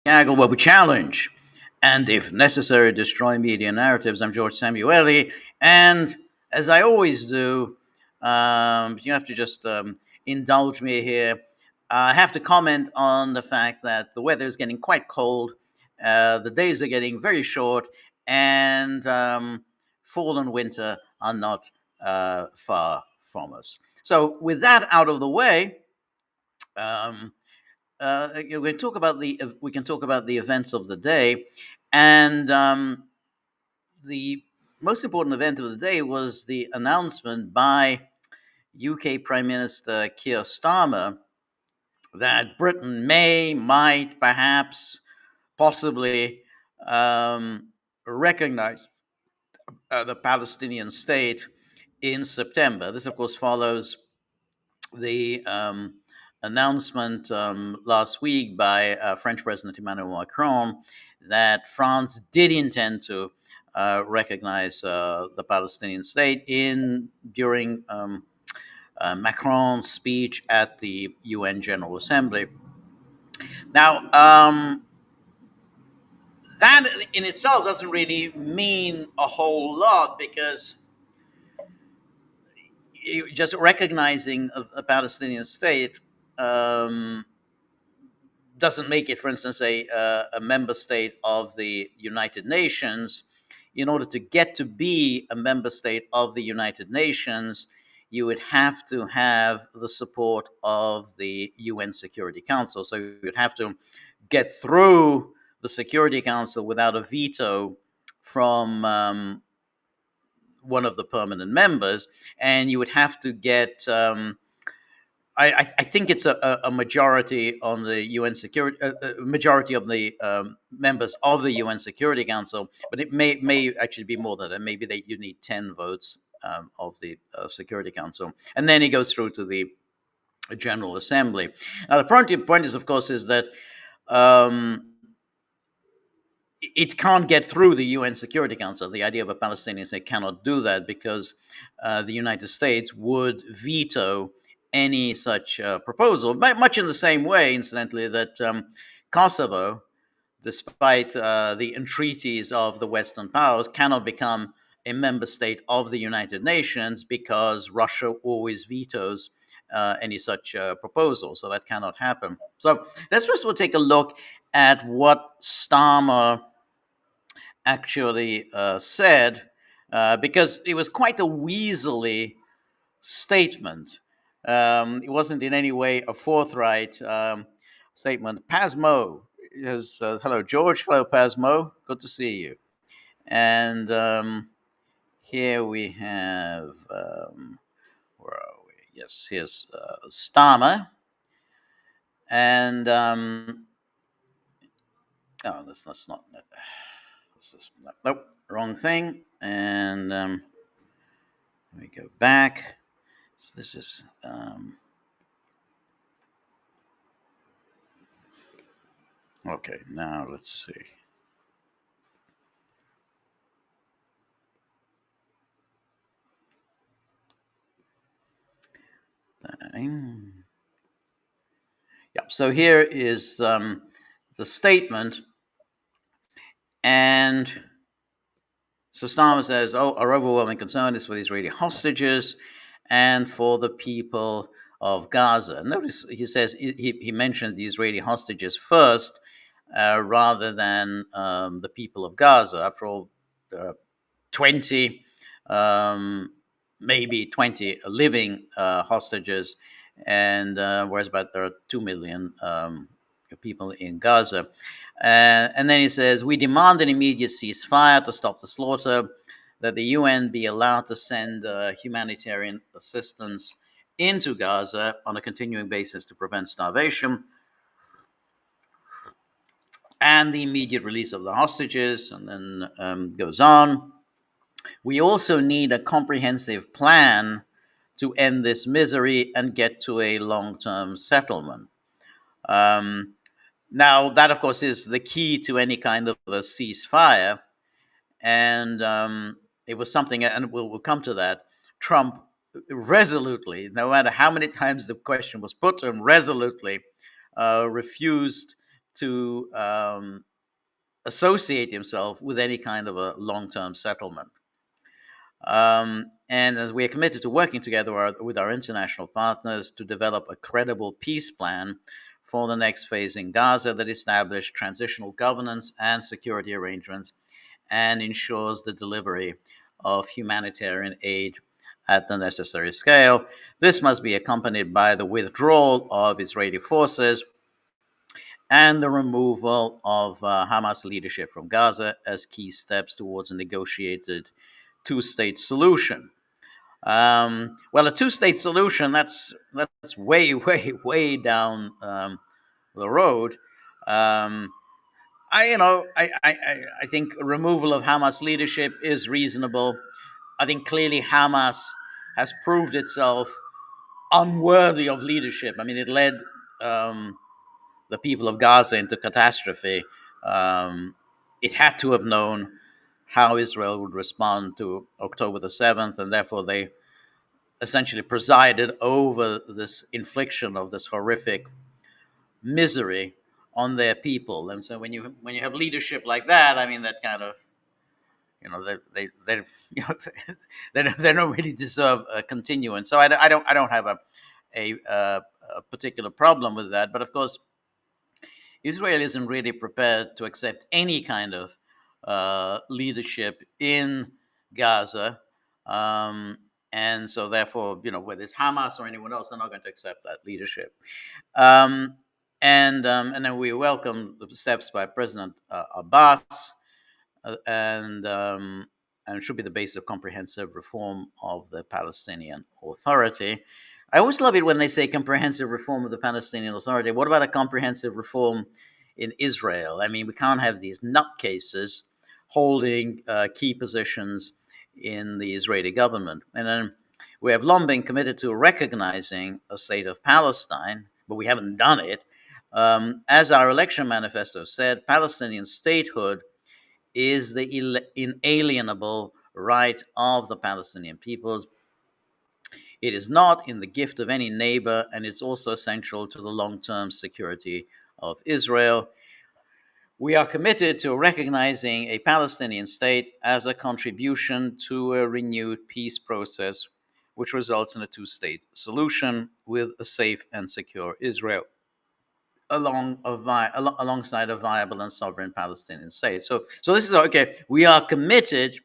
Gaggle, where we challenge and, if necessary, destroy media narratives. I'm George Samueli, and as I always do, you have to just indulge me here. I have to comment on the fact that the weather is getting quite cold, the days are getting very short, and fall and winter are not far from us. So, with that out of the way, um, we can talk about the events of the day, and the most important event of the day was the announcement by UK Prime Minister Keir Starmer that Britain might, perhaps, possibly recognize the Palestinian state in September. This, of course, follows the announcement last week by French President Emmanuel Macron that France did intend to recognize the Palestinian state during Macron's speech at the UN General Assembly. Now, that in itself doesn't really mean a whole lot because just recognizing a Palestinian state um, doesn't make it, for instance, a member state of the United Nations. In order to get to be a member state of the United Nations, you would have to have the support of the UN Security Council. So you would have to get through the Security Council without a veto from one of the permanent members, and you would have to get I think it's a majority on the UN security, majority of the members of the UN Security Council, but it may actually be more than that. Maybe you need 10 votes of the Security Council, and then it goes through to the General Assembly. Now, the point is, of course, is that um, it can't get through the UN Security Council. The idea of a Palestinian state cannot do that because the United States would veto any such proposal, much in the same way, incidentally, that Kosovo, despite the entreaties of the Western powers, cannot become a member state of the United Nations because Russia always vetoes any such proposal. So that cannot happen. So let's first of all take a look at what Starmer actually said, because it was quite a weaselly statement. It wasn't in any way a forthright statement. Pasmo is, hello, George. Hello, Pasmo. Good to see you. And here we have, where are we? Yes, here's Starmer. And, oh, that's not, nope, wrong thing. And let me go back. So this is okay. Now let's see. Yeah. So here is the statement, and so Starmer says, "Oh, our overwhelming concern is for the Israeli hostages and for the people of Gaza." Notice he says he mentions the Israeli hostages first, rather than the people of Gaza. After all, 20, maybe 20 living hostages, and whereas there are 2 million people in Gaza. And then he says, we demand an immediate ceasefire to stop the slaughter, that the UN be allowed to send humanitarian assistance into Gaza on a continuing basis to prevent starvation, and the immediate release of the hostages. And then goes on. We also need a comprehensive plan to end this misery and get to a long-term settlement. Now, that, of course, is the key to any kind of a ceasefire. And it was something, and we'll come to that, Trump resolutely, no matter how many times the question was put to him, resolutely refused to associate himself with any kind of a long-term settlement. And as we are committed to working together with our international partners to develop a credible peace plan for the next phase in Gaza that establishes transitional governance and security arrangements and ensures the delivery of humanitarian aid at the necessary scale. This must be accompanied by the withdrawal of Israeli forces and the removal of Hamas leadership from Gaza as key steps towards a negotiated two-state solution. Well, a two-state solution that's way, way, way down the road. I think removal of Hamas leadership is reasonable. I think clearly Hamas has proved itself unworthy of leadership. I mean, it led the people of Gaza into catastrophe. It had to have known how Israel would respond to October the 7th, and therefore they essentially presided over this infliction of this horrific misery on their people. And so when you have leadership like that, I mean, that kind of they you know, they don't really deserve a continuance. So I don't have a particular problem with that. But of course, Israel isn't really prepared to accept any kind of leadership in Gaza. And so, therefore, whether it's Hamas or anyone else, they're not going to accept that leadership. Um, and then we welcome the steps by President Abbas, and it should be the basis of comprehensive reform of the Palestinian Authority. I always love it when they say comprehensive reform of the Palestinian Authority. What about a comprehensive reform in Israel? I mean, we can't have these nutcases holding key positions in the Israeli government. And then we have long been committed to recognizing a state of Palestine, but we haven't done it. As our election manifesto said, Palestinian statehood is the inalienable right of the Palestinian peoples. It is not in the gift of any neighbor, and it's also essential to the long term security of Israel. We are committed to recognizing a Palestinian state as a contribution to a renewed peace process, which results in a two-state solution with a safe and secure Israel alongside a viable and sovereign Palestinian state. So this is okay. We are committed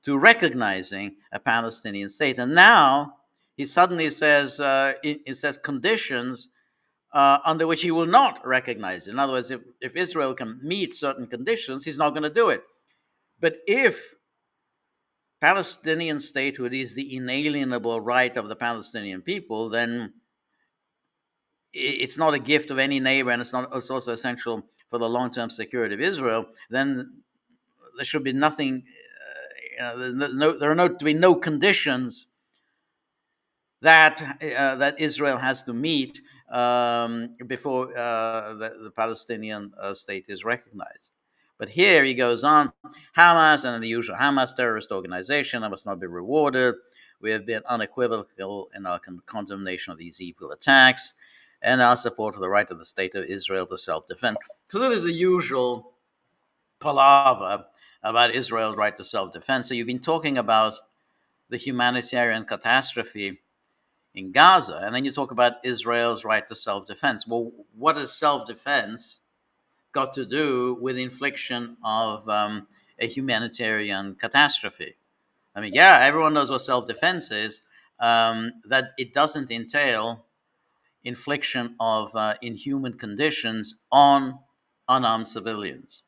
to recognizing a Palestinian state, and now he suddenly says it says conditions under which he will not recognize it. In other words, if Israel can meet certain conditions, he's not going to do it. But if Palestinian statehood is the inalienable right of the Palestinian people, then it's not a gift of any neighbor, and it's also essential for the long-term security of Israel. Then there should be nothing. There are to be no conditions that Israel has to meet before the Palestinian state is recognized. But here he goes on, Hamas and the usual Hamas terrorist organization must not be rewarded. We have been unequivocal in our condemnation of these evil attacks and our support for the right of the state of Israel to self-defend. So there's the usual palaver about Israel's right to self-defense. So you've been talking about the humanitarian catastrophe in Gaza, and then you talk about Israel's right to self-defense. Well, what has self-defense got to do with infliction of a humanitarian catastrophe? I mean, yeah, everyone knows what self-defense is, that it doesn't entail infliction of inhuman conditions on unarmed civilians.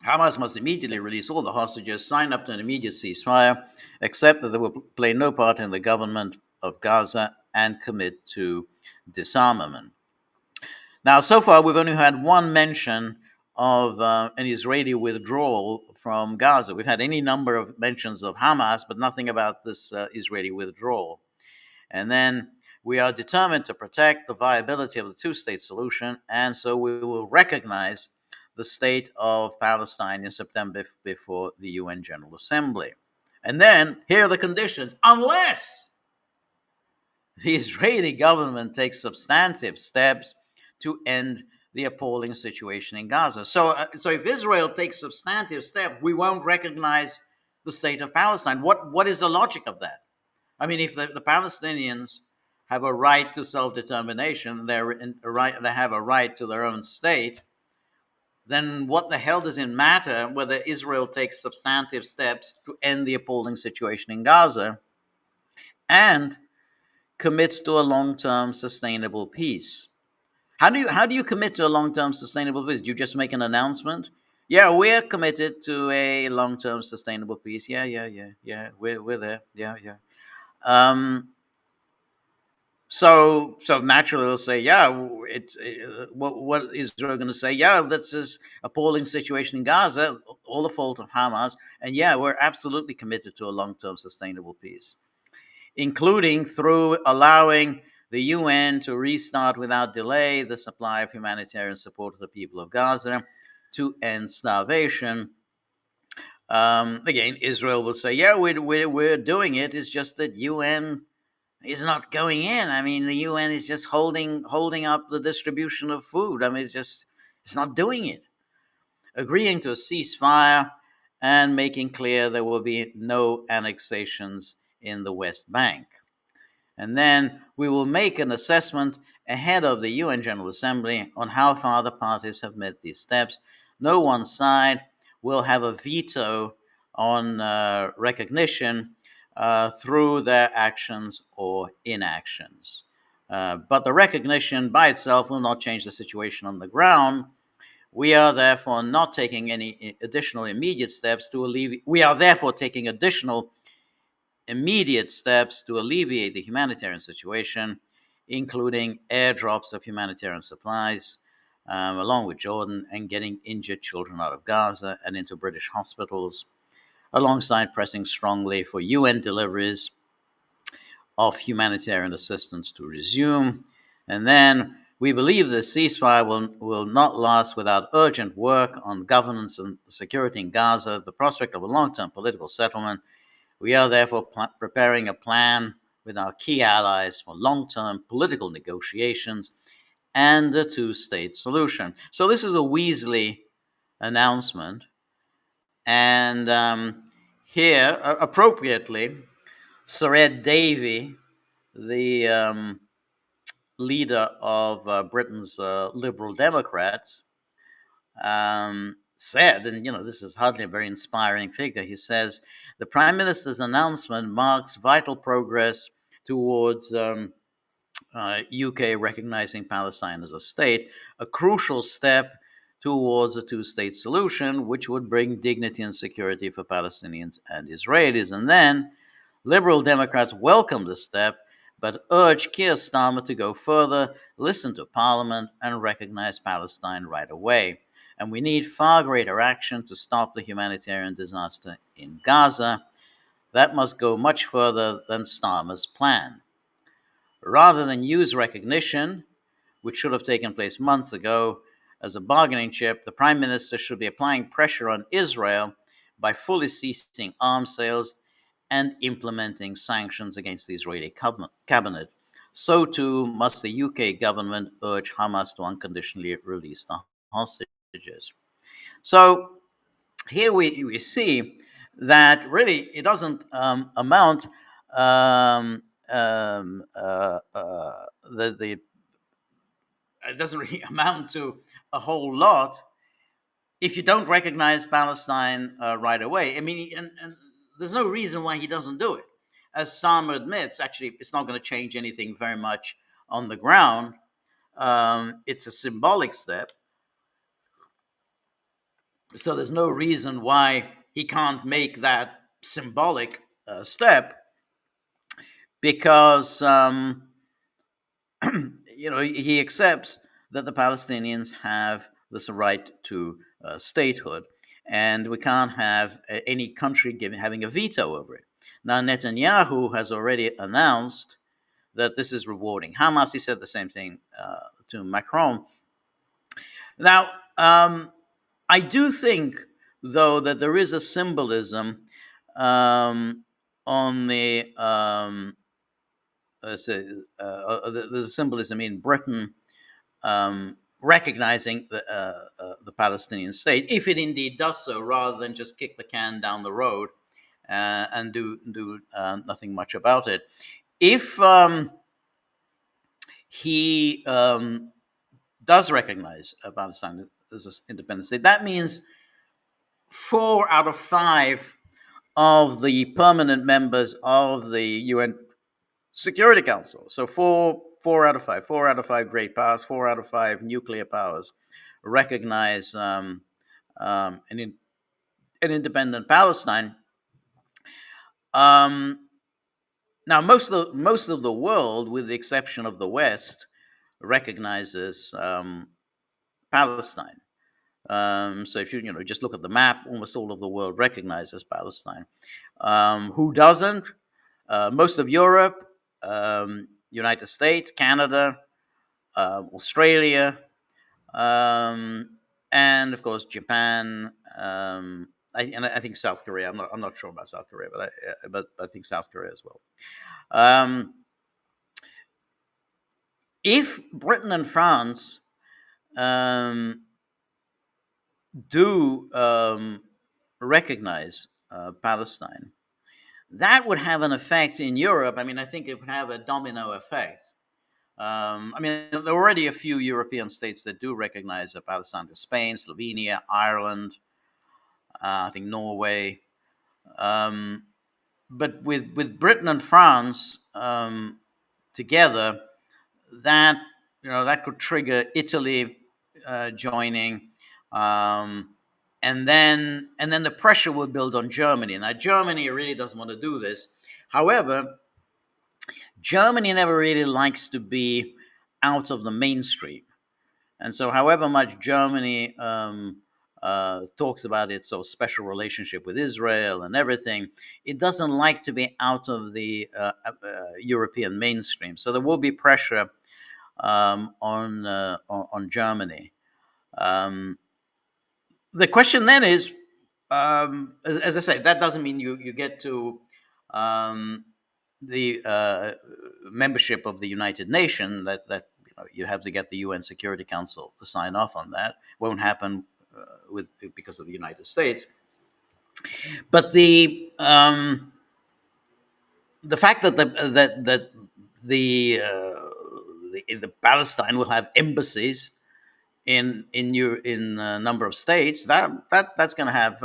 Hamas must immediately release all the hostages, sign up to an immediate ceasefire, accept that they will play no part in the government of Gaza, and commit to disarmament. Now, so far, we've only had one mention of an Israeli withdrawal from Gaza. We've had any number of mentions of Hamas, but nothing about this Israeli withdrawal. And then we are determined to protect the viability of the two-state solution, and so we will recognize the state of Palestine in September before the UN General Assembly. And then here are the conditions, unless the Israeli government takes substantive steps to end the appalling situation in Gaza. So if Israel takes substantive steps, we won't recognize the state of Palestine. What is the logic of that? I mean, if the Palestinians have a right to self-determination, they have a right to their own state, then what the hell does it matter whether Israel takes substantive steps to end the appalling situation in Gaza and commits to a long-term sustainable peace? How do you commit to a long-term sustainable peace? Do you just make an announcement? Yeah, we're committed to a long-term sustainable peace. Yeah, yeah, yeah, yeah. We're there. Yeah, yeah. Um, so naturally they'll say, yeah, what is Israel going to say? Yeah, that's this appalling situation in Gaza, all the fault of Hamas, and yeah, we're absolutely committed to a long-term sustainable peace, including through allowing the UN to restart without delay the supply of humanitarian support to the people of Gaza to end starvation. Again, Israel will say, yeah, we're doing it. It's just that UN is not going in. I mean, the UN is just holding up the distribution of food. I mean, it's not doing it. Agreeing to a ceasefire and making clear there will be no annexations in the West Bank. And then we will make an assessment ahead of the UN General Assembly on how far the parties have met these steps. No one side will have a veto on recognition through their actions or inactions. But the recognition by itself will not change the situation on the ground. We are therefore not taking any additional immediate steps to alleviate. We are therefore taking additional immediate steps to alleviate the humanitarian situation, including airdrops of humanitarian supplies, along with Jordan, and getting injured children out of Gaza and into British hospitals, alongside pressing strongly for UN deliveries of humanitarian assistance to resume. And then we believe the ceasefire will not last without urgent work on governance and security in Gaza, the prospect of a long-term political settlement. We are therefore preparing a plan with our key allies for long-term political negotiations and a two-state solution. So this is a Weasley announcement. And here, appropriately, Sir Ed Davey, the leader of Britain's Liberal Democrats, said, and this is hardly a very inspiring figure, he says, the Prime Minister's announcement marks vital progress towards UK recognizing Palestine as a state, a crucial step towards a two-state solution, which would bring dignity and security for Palestinians and Israelis. And then Liberal Democrats welcomed the step, but urged Keir Starmer to go further, listen to Parliament, and recognize Palestine right away. And we need far greater action to stop the humanitarian disaster in Gaza. That must go much further than Starmer's plan. Rather than use recognition, which should have taken place months ago, as a bargaining chip, the Prime Minister should be applying pressure on Israel by fully ceasing arms sales and implementing sanctions against the Israeli cabinet. So too must the UK government urge Hamas to unconditionally release the hostages. So here we see that really it doesn't amount the it doesn't really amount to a whole lot if you don't recognize Palestine right away. I mean, and there's no reason why he doesn't do it. As Starmer admits, actually, it's not going to change anything very much on the ground. It's a symbolic step. So there's no reason why he can't make that symbolic step because he accepts that the Palestinians have this right to statehood, and we can't have any country having a veto over it. Now, Netanyahu has already announced that this is rewarding Hamas. He said the same thing to Macron. Now, I do think, though, that there is a symbolism on the so, there's a symbolism in Britain recognizing the Palestinian state, if it indeed does so, rather than just kick the can down the road and do nothing much about it. If he does recognize Palestine as an independent state, that means 4 out of 5 of the permanent members of the UN Security Council. So four out of five great powers, 4 out of 5 nuclear powers recognize an independent Palestine. Um, Now, most of the world, with the exception of the West, recognizes Palestine. So if you just look at the map, almost all of the world recognizes Palestine. Who doesn't? Most of Europe, United States, Canada, Australia, and of course Japan. I think South Korea. I'm not sure about South Korea, but I think South Korea as well. Um, if Britain and France um, do recognize Palestine, that would have an effect in Europe. I mean, I think it would have a domino effect. I mean, there are already a few European states that do recognize Palestine: Spain, Slovenia, Ireland, I think Norway. Um, but with Britain and France together, that that could trigger Italy joining, um, and then the pressure will build on Germany. Now Germany really doesn't want to do this. However, Germany never really likes to be out of the mainstream, and so however much Germany talks about its sort of special relationship with Israel and everything, it doesn't like to be out of the European mainstream. So there will be pressure on Germany. Um, the question then is, as I say, that doesn't mean you get to the membership of the United Nations. That you have to get the UN Security Council to sign off on that. Won't happen because of the United States. But the fact that the Palestine will have embassies in a number of states, that's going to have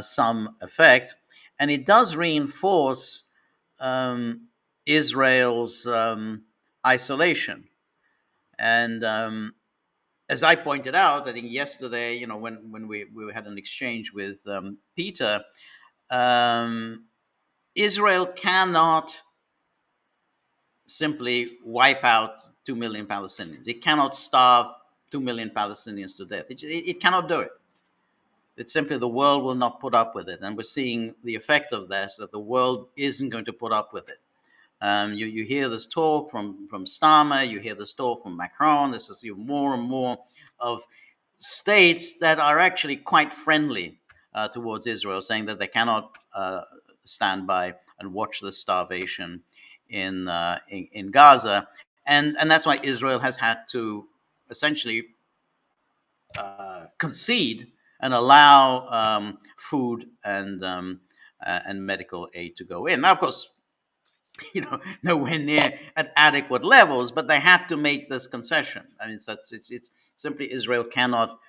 some effect, and it does reinforce Israel's isolation. And as I pointed out, I think yesterday, when we had an exchange with Peter, Israel cannot simply wipe out 2 million Palestinians. It cannot starve 2 million Palestinians to death. It cannot do it. It's simply the world will not put up with it. And we're seeing the effect of this, that the world isn't going to put up with it. You hear this talk from Starmer, you hear this talk from Macron. This is more and more of states that are actually quite friendly towards Israel, saying that they cannot stand by and watch the starvation in Gaza, and that's why Israel has had to essentially concede and allow food and medical aid to go in. Now, of course, nowhere near at adequate levels, but they have to make this concession. I mean, it's simply Israel cannot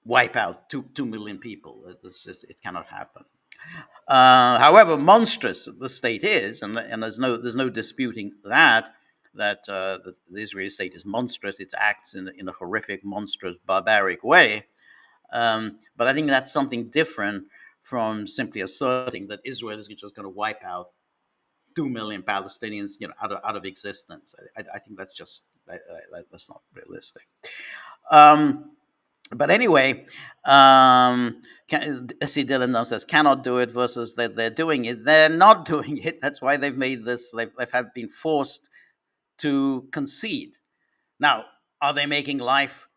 wipe out 2 million people. It cannot happen. However monstrous the state is, and there's no disputing that the Israeli state is monstrous. It acts in a horrific, monstrous, barbaric way. But I think that's something different from simply asserting that Israel is just going to wipe out 2 million Palestinians, out of existence. I think that's not realistic. But anyway, S.C. Dillon says cannot do it versus that they're doing it. They're not doing it. That's why they've made this. They've been forced to concede. Now, are they making life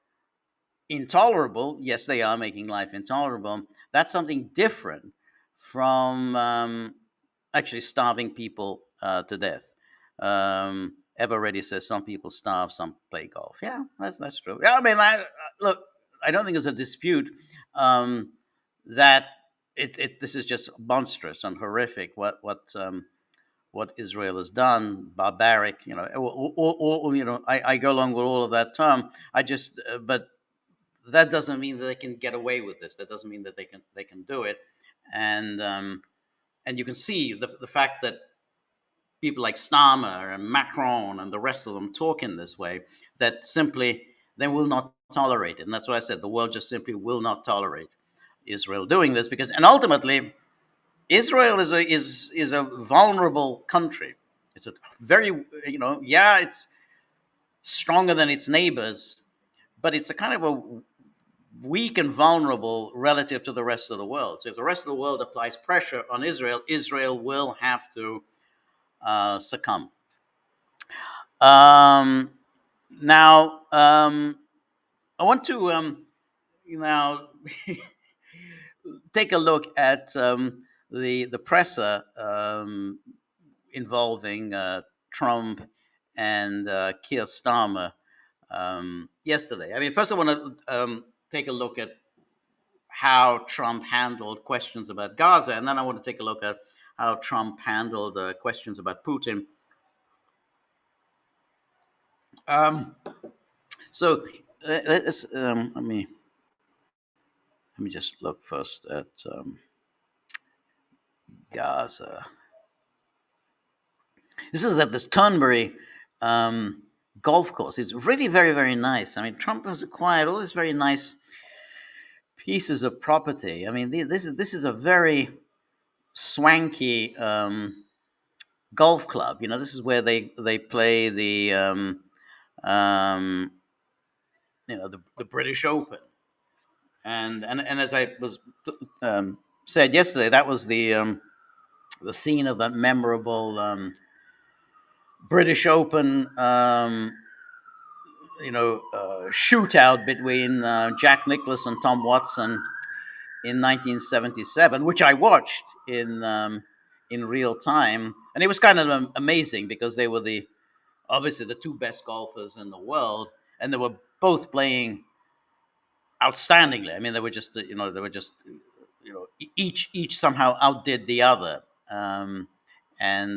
intolerable? Yes, they are making life intolerable. That's something different from actually starving people to death. Ever Ready says some people starve, some play golf. Yeah, that's true. Yeah, I mean, look, I don't think there's a dispute that this is just monstrous and horrific. What Israel has done, barbaric. I go along with all of that term. But that doesn't mean that they can get away with this. That doesn't mean that they can do it, and and you can see the fact that people like Starmer and Macron and the rest of them talk in this way, that simply they will not tolerate it. And that's why I said the world just simply will not tolerate Israel doing this, because, and ultimately, Israel is a vulnerable country. It's a very, yeah, it's stronger than its neighbors, but it's a kind of a weak and vulnerable relative to the rest of the world. So if the rest of the world applies pressure on Israel, Israel will have to succumb. Um, Now, I want to now take a look at the presser involving Trump and Keir Starmer yesterday. I mean, first I want to take a look at how Trump handled questions about Gaza, and then I want to take a look at how Trump handled questions about Putin. Um, so let's let me just look first at Gaza. This is at this Turnberry golf course. It's really very, very nice. I mean, Trump has acquired all these very nice pieces of property. I mean, this is a very swanky golf club. This is where they play um, the British Open, and as I was said yesterday, that was the scene of that memorable British Open, shootout between Jack Nicklaus and Tom Watson in 1977, which I watched in real time, and it was kind of amazing because they were obviously the two best golfers in the world, and they were both playing outstandingly. I mean, each somehow outdid the other. And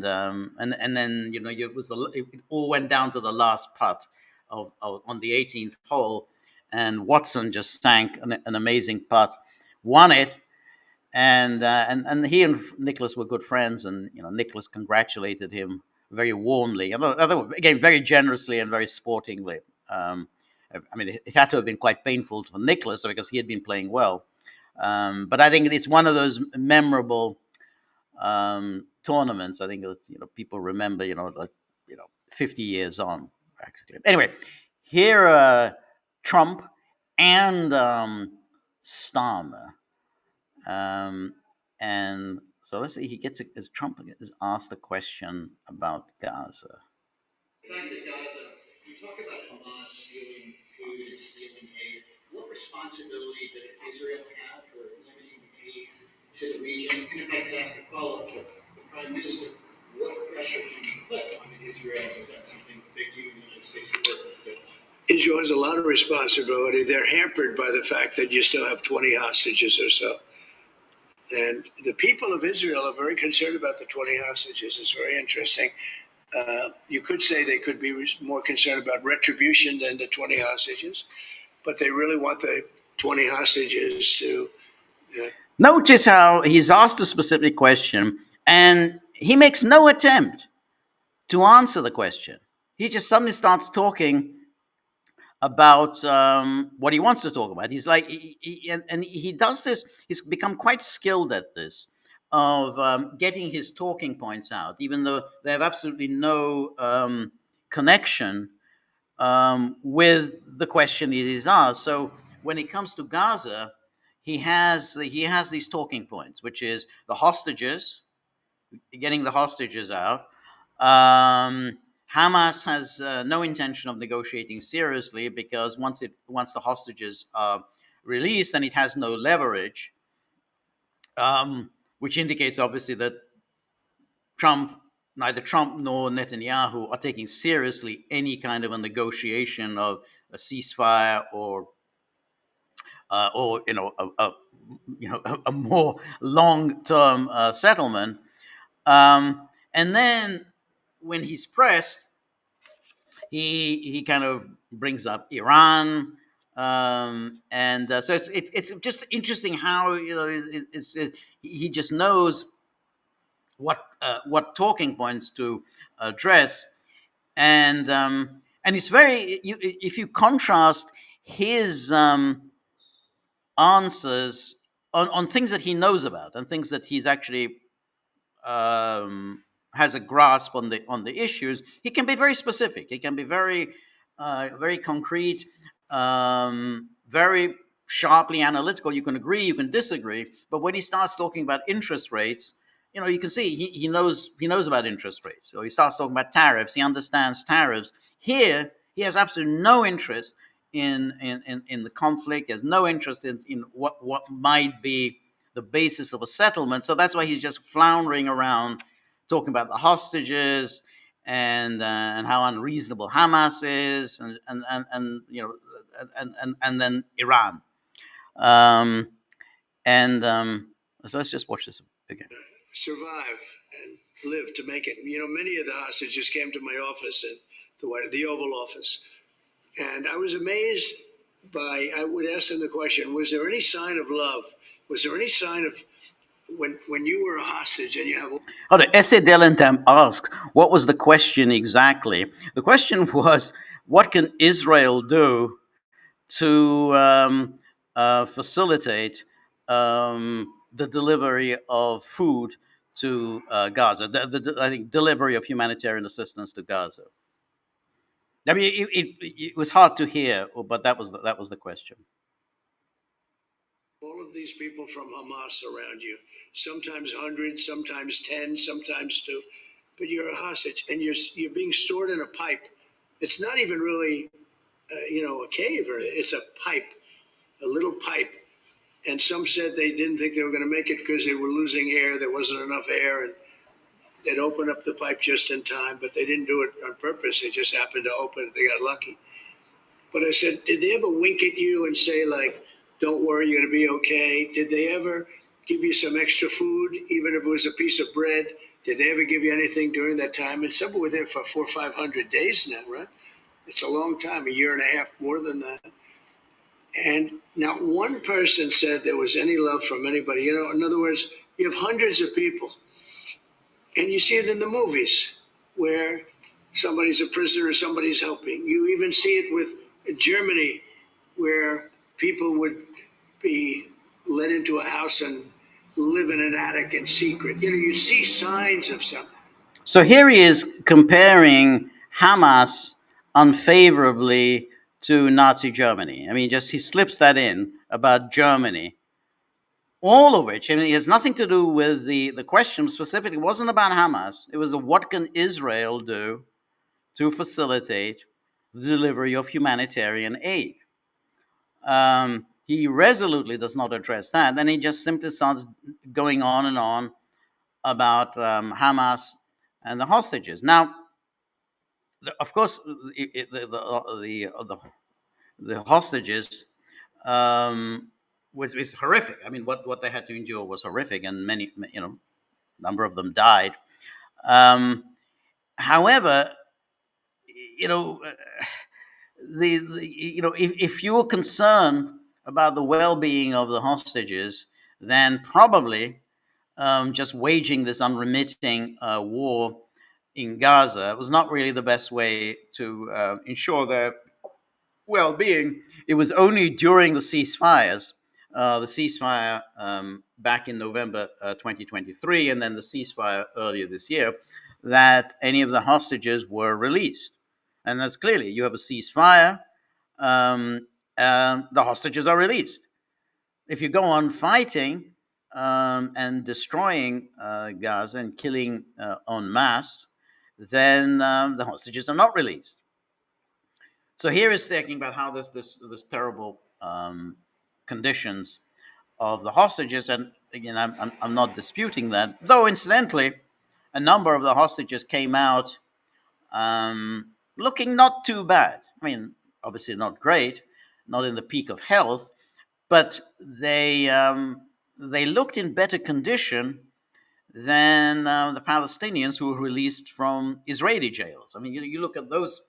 then it all went down to the last putt on the 18th hole, and Watson just sank an amazing putt, won it, and he and Nicholas were good friends, and Nicholas congratulated him very warmly, again very generously and very sportingly. I mean, it had to have been quite painful for Nicholas because he had been playing well, but I think it's one of those memorable tournaments. I think that people remember, 50 years on, practically. Anyway, here Trump and Starmer, and so let's see. As Trump is asked a question about Gaza. Back to Gaza, you talk about Hamas stealing food and stealing aid. What responsibility does Israel have for limiting aid to the region? And if I could ask a follow-up to the Prime Minister, what pressure can you put on Israel? Is that something that you in the United States are working with? Israel has a lot of responsibility. They're hampered by the fact that you still have 20 hostages or so. And the people of Israel are very concerned about the 20 hostages. It's very interesting. You could say they could be more concerned about retribution than the 20 hostages, but they really want the 20 hostages to. Notice how he's asked a specific question and he makes no attempt to answer the question. He just suddenly starts talking about what he wants to talk about. He's like, and he does this. He's become quite skilled at this, of getting his talking points out, even though they have absolutely no connection with the question it is asked. So when it comes to Gaza, he has these talking points, which is the hostages, getting the hostages out. Hamas has no intention of negotiating seriously because once the hostages are released, then it has no leverage, which indicates obviously that Trump, neither Trump nor Netanyahu are taking seriously any kind of a negotiation of a ceasefire or a more long-term settlement. And then when he's pressed, he kind of brings up Iran, and so it's just interesting how he just knows what talking points to address, and it's very if you contrast his answers on things that he knows about and things that he's actually has a grasp on the issues, he can be very specific. He can be very concrete, very sharply analytical. You can agree, you can disagree, but when he starts talking about interest rates, you can see he knows about interest rates. So he starts talking about tariffs. He understands tariffs. Here, he has absolutely no interest in the conflict. He has no interest in what might be the basis of a settlement. So that's why he's just floundering around talking about the hostages and how unreasonable Hamas is, and then Iran. So let's just watch this again. Survive and live to make it. Many of the hostages came to my office at the Oval Office, and I was amazed I would ask them the question, was there any sign of love? Was there any sign of when you were a hostage and you have... Oh, the essay Delentam asked, what was the question exactly? The question was, what can Israel do to facilitate the delivery of food to Gaza? I think delivery of humanitarian assistance to Gaza. I mean, it was hard to hear, but that was the question. All of these people from Hamas around you, sometimes 100, sometimes 10, sometimes 2, but you're a hostage and you're being stored in a pipe. It's not even really, a cave, or it's a pipe, a little pipe. And some said they didn't think they were going to make it because they were losing air. There wasn't enough air, and they'd open up the pipe just in time, but they didn't do it on purpose. They just happened to open it. They got lucky. But I said, did they ever wink at you and say, like, don't worry, you're going to be okay? Did they ever give you some extra food, even if it was a piece of bread? Did they ever give you anything during that time? And some were there for 400 or 500 days now, right? It's a long time, a year and a half, more than that. And not one person said there was any love from anybody. In other words, you have hundreds of people, and you see it in the movies where somebody's a prisoner, somebody's helping. You even see it with Germany, where people would be let into a house and live in an attic in secret. You see signs of something. So here he is comparing Hamas unfavorably to Nazi Germany. I mean, just he slips that in about Germany, all of which, I mean, it has nothing to do with the question specifically. It wasn't about Hamas. It was what can Israel do to facilitate the delivery of humanitarian aid. He resolutely does not address that. Then he just simply starts going on and on about Hamas and the hostages. Now, of course, the hostages was horrific. I mean, what they had to endure was horrific, and many, number of them died. However, if you were concerned about the well-being of the hostages, then probably just waging this unremitting war in Gaza was not really the best way to ensure their well-being. It was only during the ceasefire back in November 2023, and then the ceasefire earlier this year, that any of the hostages were released. And that's clearly, you have a ceasefire, the hostages are released. If you go on fighting and destroying Gaza and killing en masse, then the hostages are not released. So here is thinking about how this terrible conditions of the hostages, and again, I'm not disputing that. Though incidentally, a number of the hostages came out looking not too bad. I mean, obviously not great, not in the peak of health, but they looked in better condition than the Palestinians who were released from Israeli jails. I mean, you look at those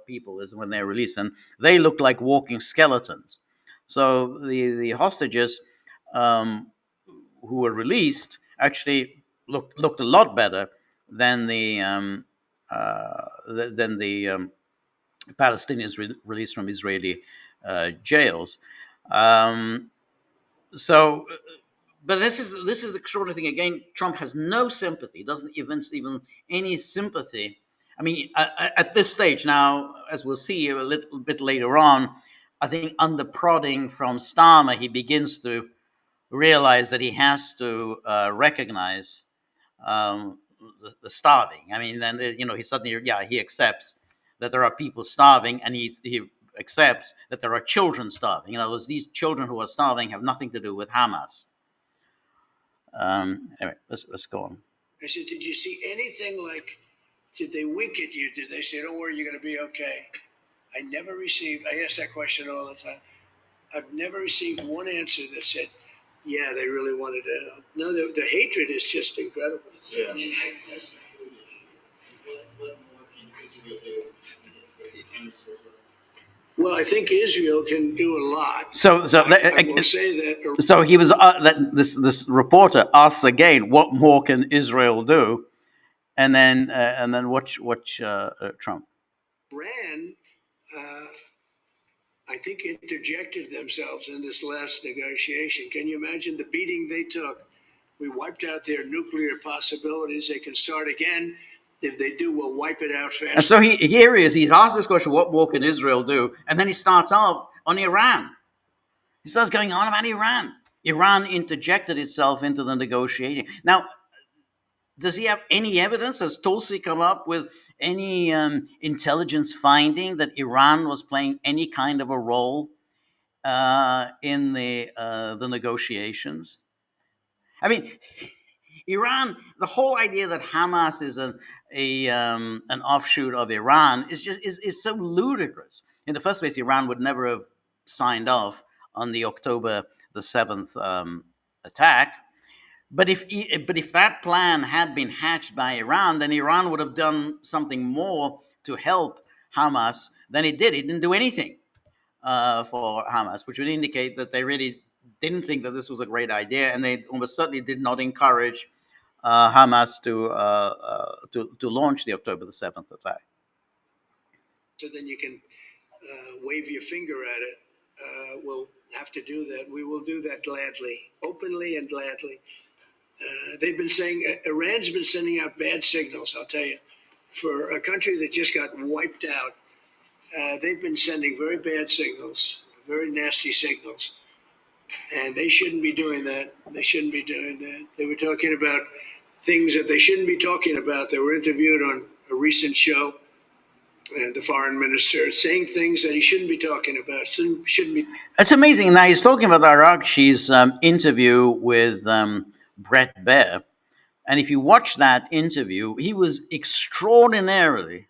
people as when they're released, and they look like walking skeletons. So the hostages um, who were released actually looked a lot better than the Palestinians released from Israeli jails. Um, so, but this is the extraordinary thing. Again, Trump has no sympathy. Doesn't evince even any sympathy. I mean, at this stage now, as we'll see a little bit later on, I think under prodding from Starmer, he begins to realize that he has to recognize the starving. I mean, then he suddenly, he accepts that there are people starving, and he accepts that there are children starving. In other words, these children who are starving have nothing to do with Hamas. Anyway, let's go on. I said, did you see anything like? Did they wink at you? Did they say, "Don't worry, you're going to be okay"? I never received. I ask that question all the time. I've never received one answer that said, "Yeah, they really wanted to help." No, the hatred is just incredible. Yeah. What more can Israel do? Well, I think Israel can do a lot. So I will say that. So he was this reporter asks again, what more can Israel do? And then watch Trump. Iran, I think, interjected themselves in this last negotiation. Can you imagine the beating they took? We wiped out their nuclear possibilities. They can start again. If they do, we'll wipe it out fast. And so here he is. He's asked this question, what more can Israel do? And then he starts off on Iran. He starts going on about Iran. Iran interjected itself into the negotiating. Now, does he have any evidence? Has Tulsi come up with any intelligence finding that Iran was playing any kind of a role in the negotiations? I mean, Iran. The whole idea that Hamas is an offshoot of Iran is so ludicrous. In the first place, Iran would never have signed off on the October the 7th attack. But if that plan had been hatched by Iran, then Iran would have done something more to help Hamas than it did. It didn't do anything for Hamas, which would indicate that they really didn't think that this was a great idea, and they almost certainly did not encourage Hamas to launch the October the 7th attack. So then you can wave your finger at it. We'll have to do that. We will do that gladly, openly and gladly. They've been saying, Iran's been sending out bad signals, I'll tell you. For a country that just got wiped out, they've been sending very bad signals, very nasty signals. And they shouldn't be doing that. They shouldn't be doing that. They were talking about things that they shouldn't be talking about. They were interviewed on a recent show, and the foreign minister saying things that he shouldn't be talking about. Shouldn't be. It's amazing. Now he's talking about Araghchi's interview with Brett Baer. And if you watch that interview, he was extraordinarily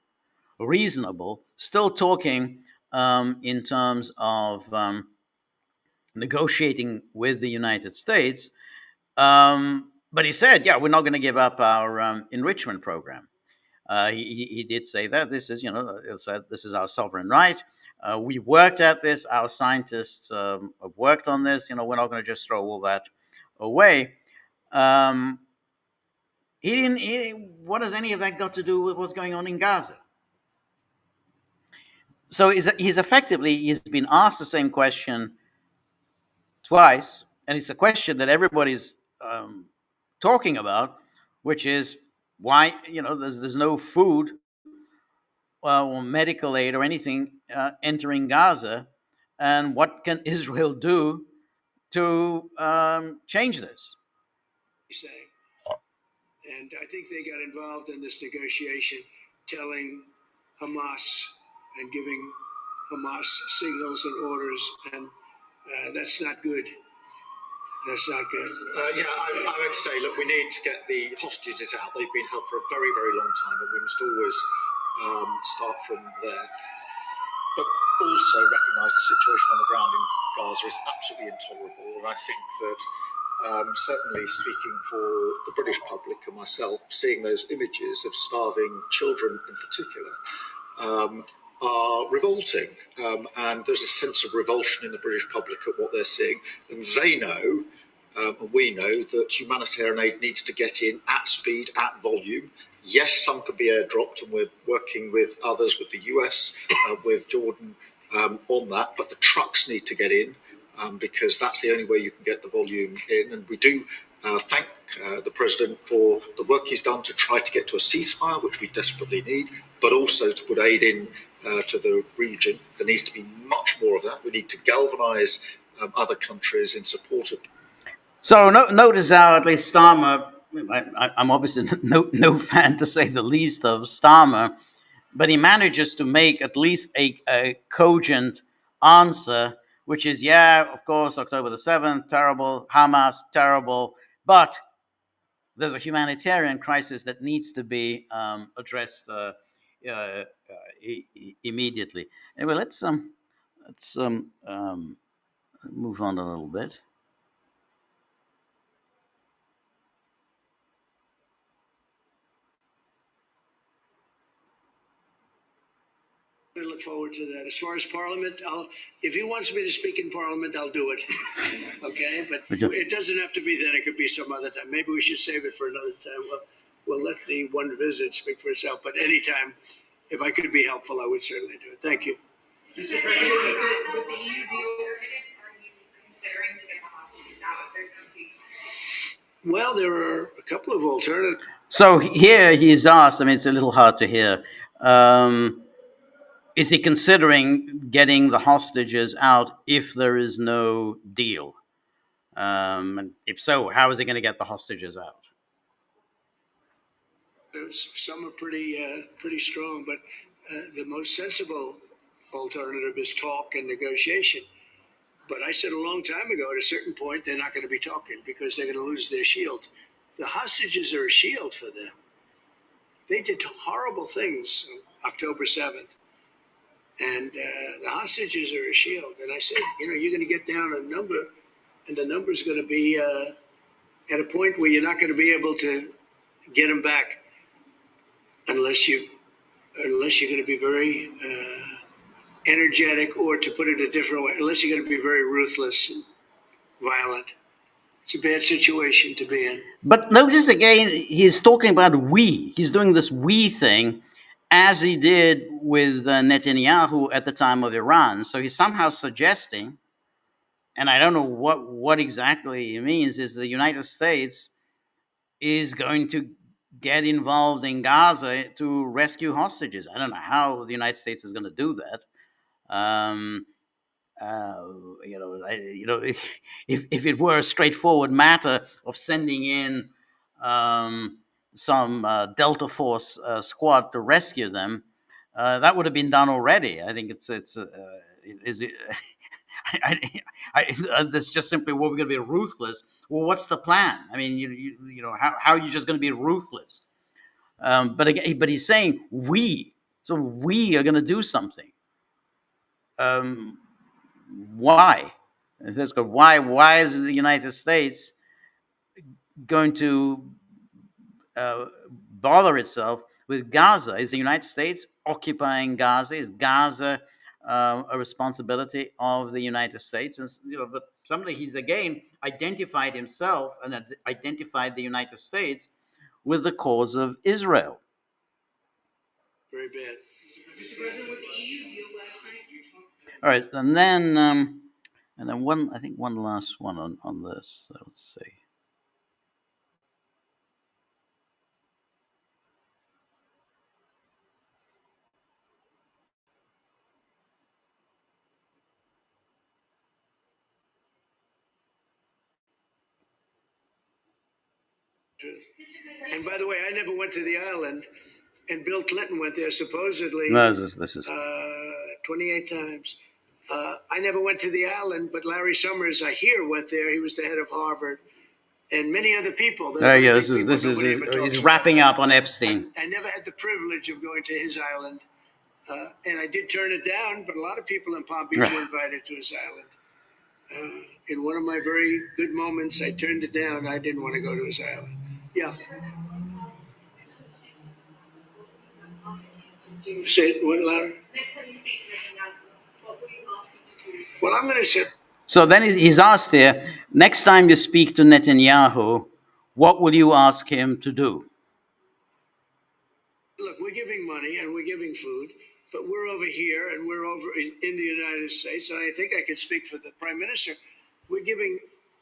reasonable, still talking in terms of negotiating with the United States. But he said, yeah, we're not going to give up our enrichment program. He did say that this is, this is our sovereign right. We worked at this. Our scientists have worked on this. We're not going to just throw all that away. What has any of that got to do with what's going on in Gaza? So he's been asked the same question twice, and it's a question that everybody's talking about, which is why there's no food or medical aid or anything entering Gaza, and what can Israel do to change this? And I think they got involved in this negotiation, telling Hamas and giving Hamas signals and orders, and that's not good. That's not good. I would say, look, we need to get the hostages out. They've been held for a very, very long time, and we must always start from there. But also recognise the situation on the ground in Gaza is absolutely intolerable. And I think that certainly speaking for the British public and myself, seeing those images of starving children in particular are revolting. And there's a sense of revulsion in the British public at what they're seeing. And they know, and we know, that humanitarian aid needs to get in at speed, at volume. Yes, some could be airdropped, and we're working with others, with the US, with Jordan on that. But the trucks need to get in because that's the only way you can get the volume in. And we do thank the President for the work he's done to try to get to a ceasefire, which we desperately need, but also to put aid in to the region. There needs to be much more of that. We need to galvanise other countries in support of. So notice how at least Starmer, I'm obviously no fan to say the least of Starmer, but he manages to make at least a cogent answer, which is, yeah, of course, October the 7th, terrible, Hamas, terrible, but there's a humanitarian crisis that needs to be addressed immediately. Anyway, let's move on a little bit. I look forward to that. As far as Parliament, if he wants me to speak in Parliament, I'll do it. Okay, but it doesn't have to be then. It could be some other time. Maybe we should save it for another time. We'll let the one visit speak for itself. But anytime, if I could be helpful, I would certainly do it. Thank you. With the EU deal, are you considering to get the hostages out if there's no ceasefire? Well, there are a couple of alternatives. So here he's asked, I mean, it's a little hard to hear. Is he considering getting the hostages out if there is no deal? And if so, how is he going to get the hostages out? Some are pretty strong, but the most sensible alternative is talk and negotiation. But I said a long time ago, at a certain point, they're not going to be talking because they're going to lose their shield. The hostages are a shield for them. They did horrible things on October 7th. And the hostages are a shield. And I said, you're going to get down a number, and the number's going to be at a point where you're not going to be able to get them back unless you're going to be very energetic, or to put it a different way, unless you're going to be very ruthless and violent. It's a bad situation to be in. But notice again, he's talking about we. He's doing this we thing, as he did with Netanyahu at the time of Iran. So he's somehow suggesting, and I don't know what exactly he means, is the United States is going to get involved in Gaza to rescue hostages. I don't know how the United States is going to do that. If it were a straightforward matter of sending in some Delta Force squad to rescue them, that would have been done already. I think that's just simply, well, we're going to be ruthless. Well, what's the plan? I mean, how are you just going to be ruthless? But he's saying we, so we are going to do something. Why? Why is the United States going to bother itself with Gaza? Is the United States occupying Gaza? Is Gaza a responsibility of the United States? And but somebody, he's again identified himself and identified the United States with the cause of Israel. Very bad. Mr. President, with the EU deal last night. All right, and then one last one on this. So let's see. And by the way, I never went to the island, and Bill Clinton went there supposedly. No, this is 28 times. I never went to the island, but Larry Summers, I hear, went there. He was the head of Harvard, and many other people. There you go. He's wrapping up on Epstein. I never had the privilege of going to his island, and I did turn it down. But a lot of people in Palm Beach were invited to his island. In one of my very good moments, I turned it down. I didn't want to go to his island. Yeah. Say it one louder. Next time you speak to Netanyahu, what will you ask him to do? Well, I'm going to say. So then he's asked here, next time you speak to Netanyahu, what will you ask him to do? Look, we're giving money and we're giving food, but we're over here and we're over in the United States, and I think I can speak for the Prime Minister. We're giving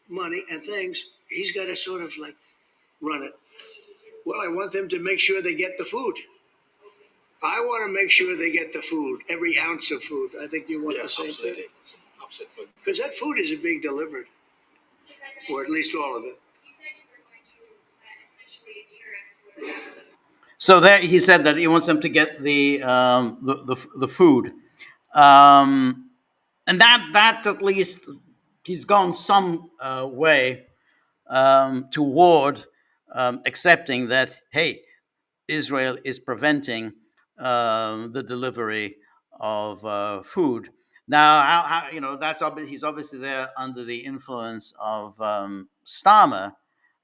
money and things. He's got to sort of like run it. Well, I want them to make sure they get the food. I want to make sure they get the food, every ounce of food. I think you want the same thing. Absolutely. Because that food isn't being delivered, or at least all of it. So there, he said that he wants them to get the food, and that at least he's gone some way toward accepting that, hey, Israel is preventing the delivery of food. Now, that's he's obviously there under the influence of Starmer.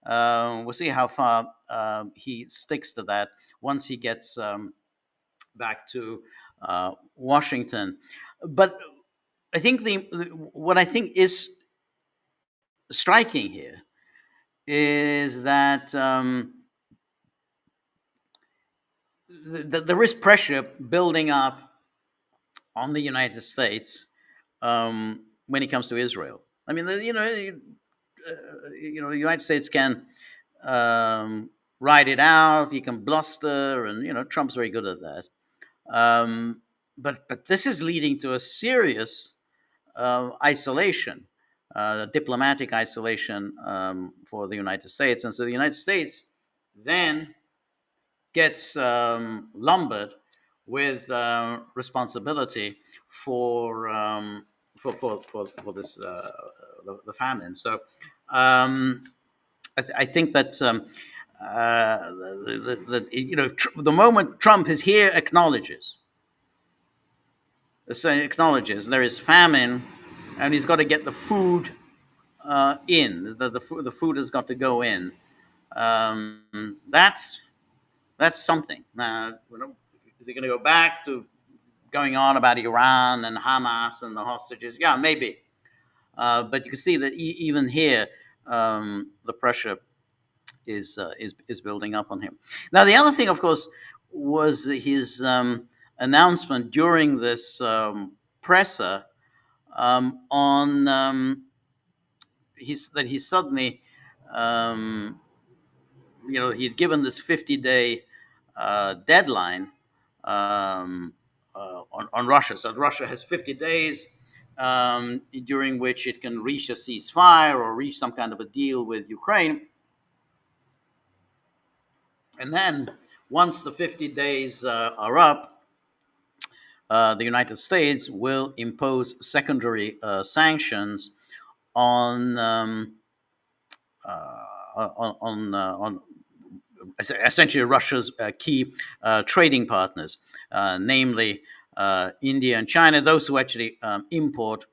We'll see how far he sticks to that once he gets back to Washington. But I think what I think is striking here is that there is pressure building up on the United States when it comes to Israel. I mean, the United States can ride it out. He can bluster, and Trump's very good at that. But this is leading to a serious isolation, diplomatic isolation for the United States, and so the United States then gets lumbered with responsibility for this the famine. So I think that the moment Trump is here acknowledges there is famine, and he's got to get the food in. The food has got to go in. That's something. Now, is he going to go back to going on about Iran and Hamas and the hostages? Yeah, maybe. But you can see that even here, the pressure is building up on him. Now, the other thing, of course, was his announcement during this presser on that he suddenly, he'd given this 50-day deadline on Russia. So Russia has 50 days during which it can reach a ceasefire or reach some kind of a deal with Ukraine. And then once the 50 days are up, the United States will impose secondary sanctions on essentially Russia's key trading partners, namely India and China, those who actually import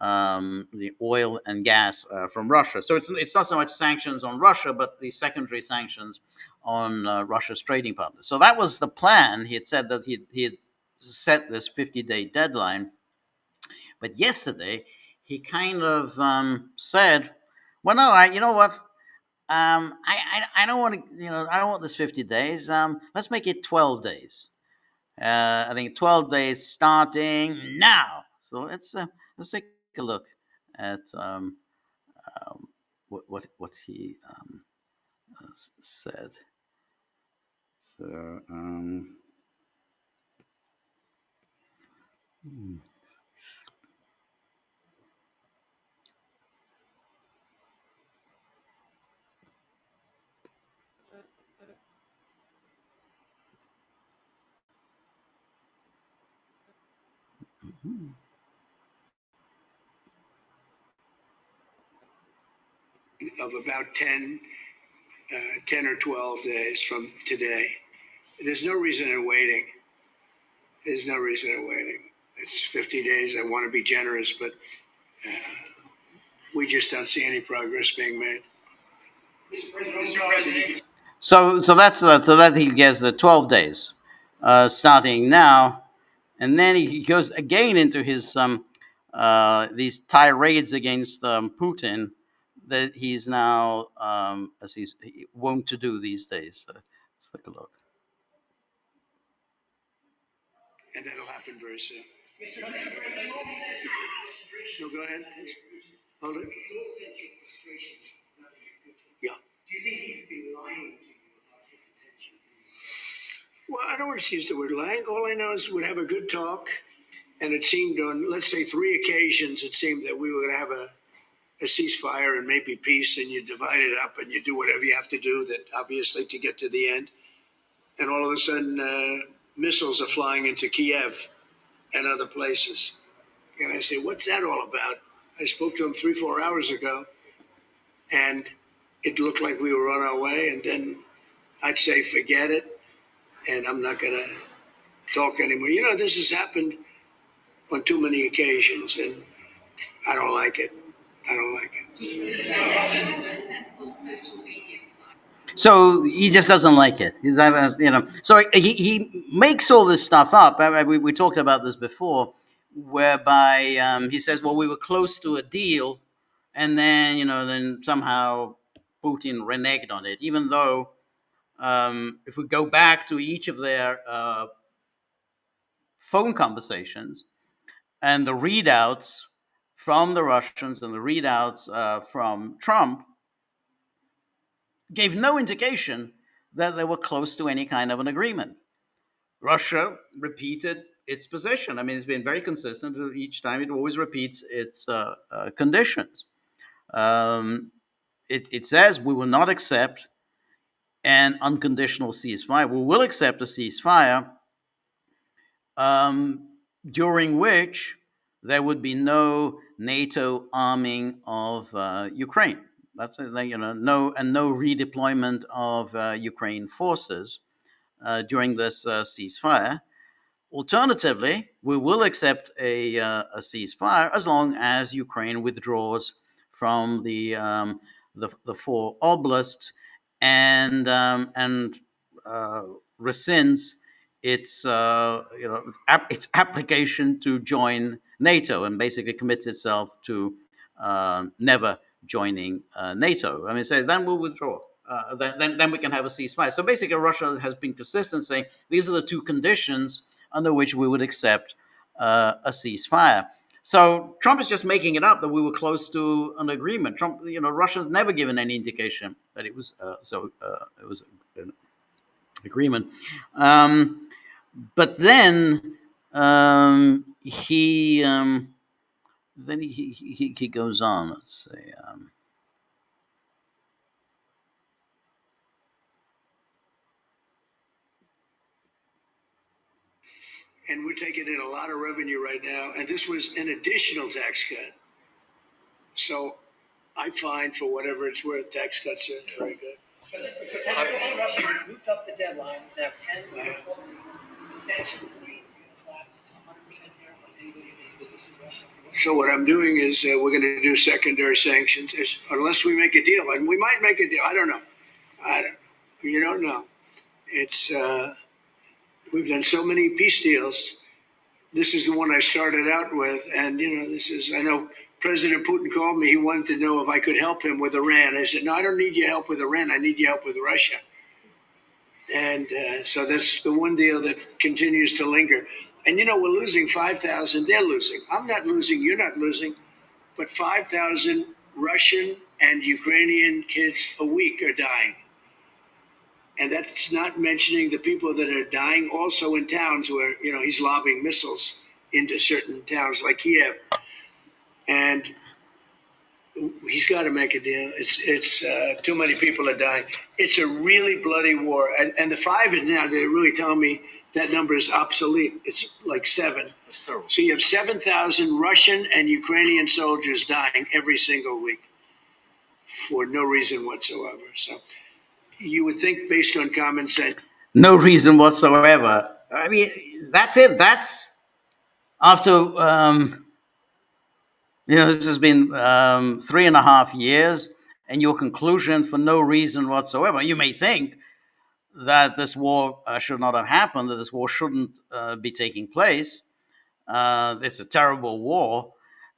the oil and gas from Russia. So it's not so much sanctions on Russia, but the secondary sanctions on Russia's trading partners. So that was the plan. He had said that he had set this 50-day deadline. But yesterday, he kind of said, well, no, you know what? I don't want to, I don't want this 50 days. Let's make it 12 days. I think 12 days starting now. So let's take a look at what he said. So. of about 10 or 12 days from today. There's no reason in waiting. There's no reason in waiting. It's 50 days. I want to be generous, but we just don't see any progress being made. Mr. President. So that's so that he gets the 12 days, starting now, and then he goes again into his these tirades against Putin that he's now as he wont to do these days. So let's take a look. And that'll happen very soon. No, go ahead. Hold it. Yeah. Do you think he's been lying to you about his intentions? Well, I don't want to use the word lying. All I know is we'd have a good talk, and it seemed on, let's say, 3 occasions, it seemed that we were going to have a ceasefire and maybe peace, and you divide it up and you do whatever you have to do, that obviously to get to the end. And all of a sudden, missiles are flying into Kiev and other places. And I say, what's that all about? I spoke to him 3-4 hours ago, and it looked like we were on our way. And then I'd say, forget it, and I'm not going to talk anymore. You know, this has happened on too many occasions, and I don't like it. I don't like it. So he just doesn't like it. He's, so he makes all this stuff up. We talked about this before, whereby he says, well, we were close to a deal, and then, then somehow Putin reneged on it, even though if we go back to each of their phone conversations and the readouts from the Russians and the readouts from Trump, gave no indication that they were close to any kind of an agreement. Russia repeated its position. I mean, it's been very consistent. Each time it always repeats its conditions. It says we will not accept an unconditional ceasefire. We will accept a ceasefire during which there would be no NATO arming of Ukraine. That's no redeployment of Ukraine forces during this ceasefire. Alternatively, we will accept a ceasefire as long as Ukraine withdraws from the 4 oblasts and rescinds its its application to join NATO and basically commits itself to never joining NATO. I mean, say then we'll withdraw. Then we can have a ceasefire. So basically, Russia has been consistent saying these are the 2 conditions under which we would accept a ceasefire. So Trump is just making it up that we were close to an agreement. Trump, Russia's never given any indication that it was it was an agreement. But then he goes on. Let's see. And we're taking in a lot of revenue right now, and this was an additional tax cut. So I find, for whatever it's worth, tax cuts are very good. Russia moved up the deadline to have 10 or 12 days. Is the sanctions slap 100% tariff on anybody who does business in Russia? So what I'm doing is we're going to do secondary sanctions, unless we make a deal, and we might make a deal. I don't know. You don't know. It's we've done so many peace deals. This is the one I started out with, and I know President Putin called me. He wanted to know if I could help him with Iran. I said, no, I don't need your help with Iran. I need your help with Russia. And so that's the one deal that continues to linger. And we're losing 5,000. They're losing. I'm not losing. You're not losing. But 5,000 Russian and Ukrainian kids a week are dying. And that's not mentioning the people that are dying also in towns where, he's lobbing missiles into certain towns like Kiev. And he's got to make a deal. It's too many people are dying. It's a really bloody war. And the 5 now, they're really telling me that number is obsolete. It's like 7. So you have 7,000 Russian and Ukrainian soldiers dying every single week. for no reason whatsoever. So you would think, based on common sense, no reason whatsoever. I mean, that's it. That's after this has been 3.5 years, and your conclusion for no reason whatsoever. You may think that this war should not have happened, that this war shouldn't be taking place. It's a terrible war,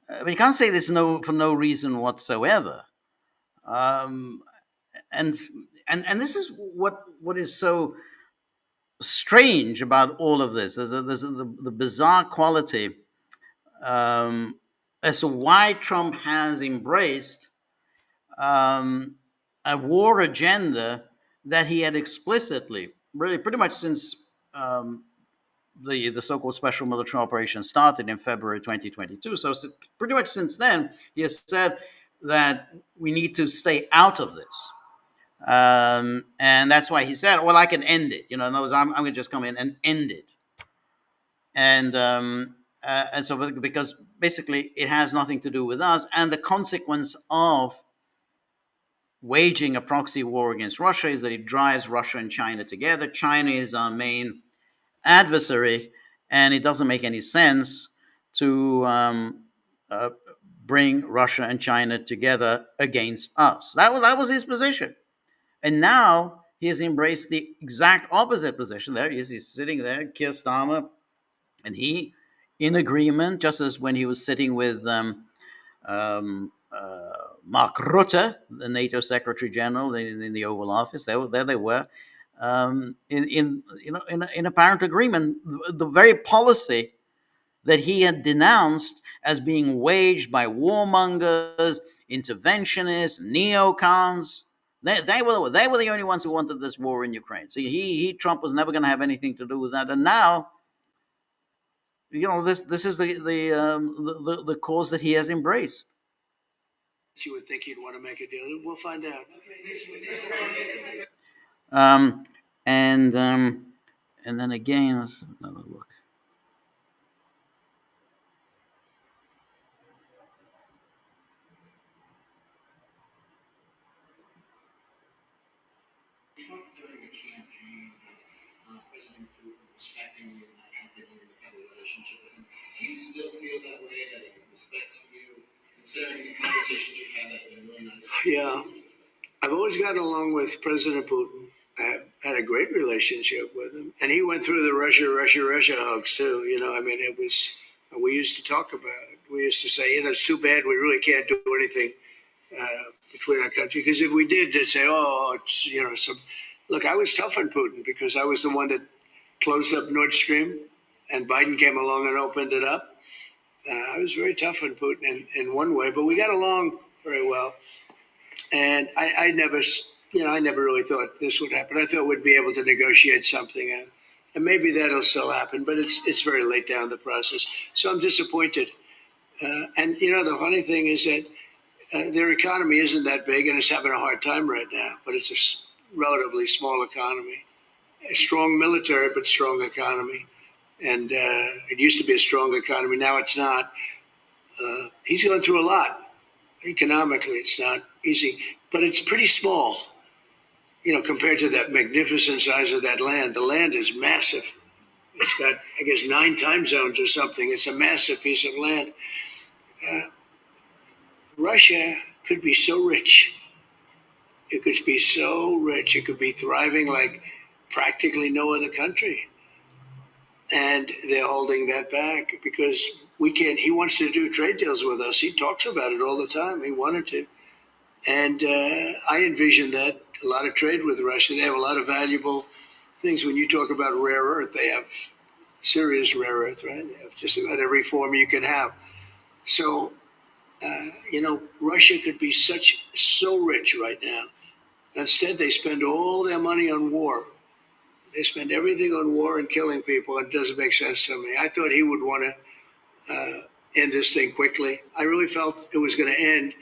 but you can't say this for no reason whatsoever. Um, and this is what is so strange about all of this. There's the bizarre quality as to why Trump has embraced a war agenda that he had explicitly, really, pretty much since the so-called special military operation started in February 2022. So pretty much since then, he has said that we need to stay out of this. And that's why he said, well, I can end it. In other words, I'm going to just come in and end it. And so because basically it has nothing to do with us, and the consequence of waging a proxy war against Russia is that it drives Russia and China together. China is our main adversary, and it doesn't make any sense to bring Russia and China together against us. That was his position. And now he has embraced the exact opposite position. There he is. He's sitting there, Keir Starmer, and he, in agreement, just as when he was sitting with Mark Rutte, the NATO Secretary General, in the Oval Office. There they were, in apparent agreement. The very policy that he had denounced as being waged by warmongers, interventionists, neocons. They were the only ones who wanted this war in Ukraine. So Trump was never going to have anything to do with that. And now, this is the cause that he has embraced. you would think he'd want to make a deal. We'll find out. And then again, let's have another look. Do you still feel that way, that he respects you, considering the conversations you had at the really nice? Yeah. I've always gotten along with President Putin. I had a great relationship with him. And he went through the Russia hugs, too. It was, we used to talk about it. We used to say, it's too bad we really can't do anything between our countries. Because if we did, they'd say, Look, I was tough on Putin because I was the one that closed up Nord Stream, and Biden came along and opened it up. I was very tough on Putin in one way, but we got along very well. And I never really thought this would happen. I thought we'd be able to negotiate something, and maybe that'll still happen. But it's very late down the process, so I'm disappointed. And the funny thing is that their economy isn't that big, and it's having a hard time right now. But it's a relatively small economy, a strong military, but strong economy. And it used to be a strong economy. Now it's not. He's going through a lot. Economically, it's not easy, but it's pretty small, compared to that magnificent size of that land. The land is massive. It's got, I guess, 9 time zones or something. It's a massive piece of land. Russia could be so rich. It could be so rich. It could be thriving like practically no other country. And they're holding that back because we can't. He wants to do trade deals with us. He talks about it all the time. He wanted to. And I envision that a lot of trade with Russia. They have a lot of valuable things. When you talk about rare earth, they have serious rare earth, right? They have just about every form you can have. So, Russia could be so rich right now. Instead, they spend all their money on war. They spend everything on war and killing people. It doesn't make sense to me. I thought he would want to end this thing quickly. I really felt it was going to end.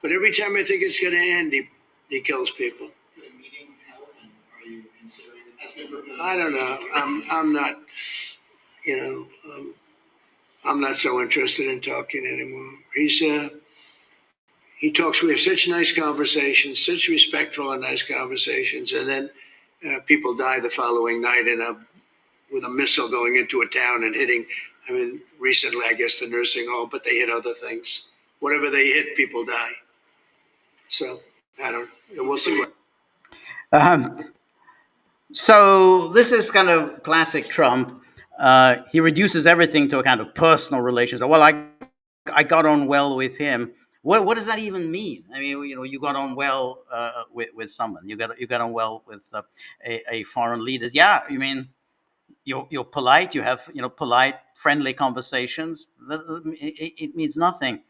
But every time I think it's going to end, he kills people. I don't know. I'm not, I'm not so interested in talking anymore. He talks. We have such nice conversations, such respectful and nice conversations, and then people die the following night with a missile going into a town and hitting. I mean, recently, I guess the nursing home, but they hit other things. Whatever they hit, people die. So I don't. We'll see what. Um, so this is kind of classic Trump. He reduces everything to a kind of personal relationship. Well, I got on well with him. What does that even mean? I mean, you got on well with someone. You got on well with a foreign leader. Yeah, you mean you're polite. You have polite, friendly conversations. It means nothing.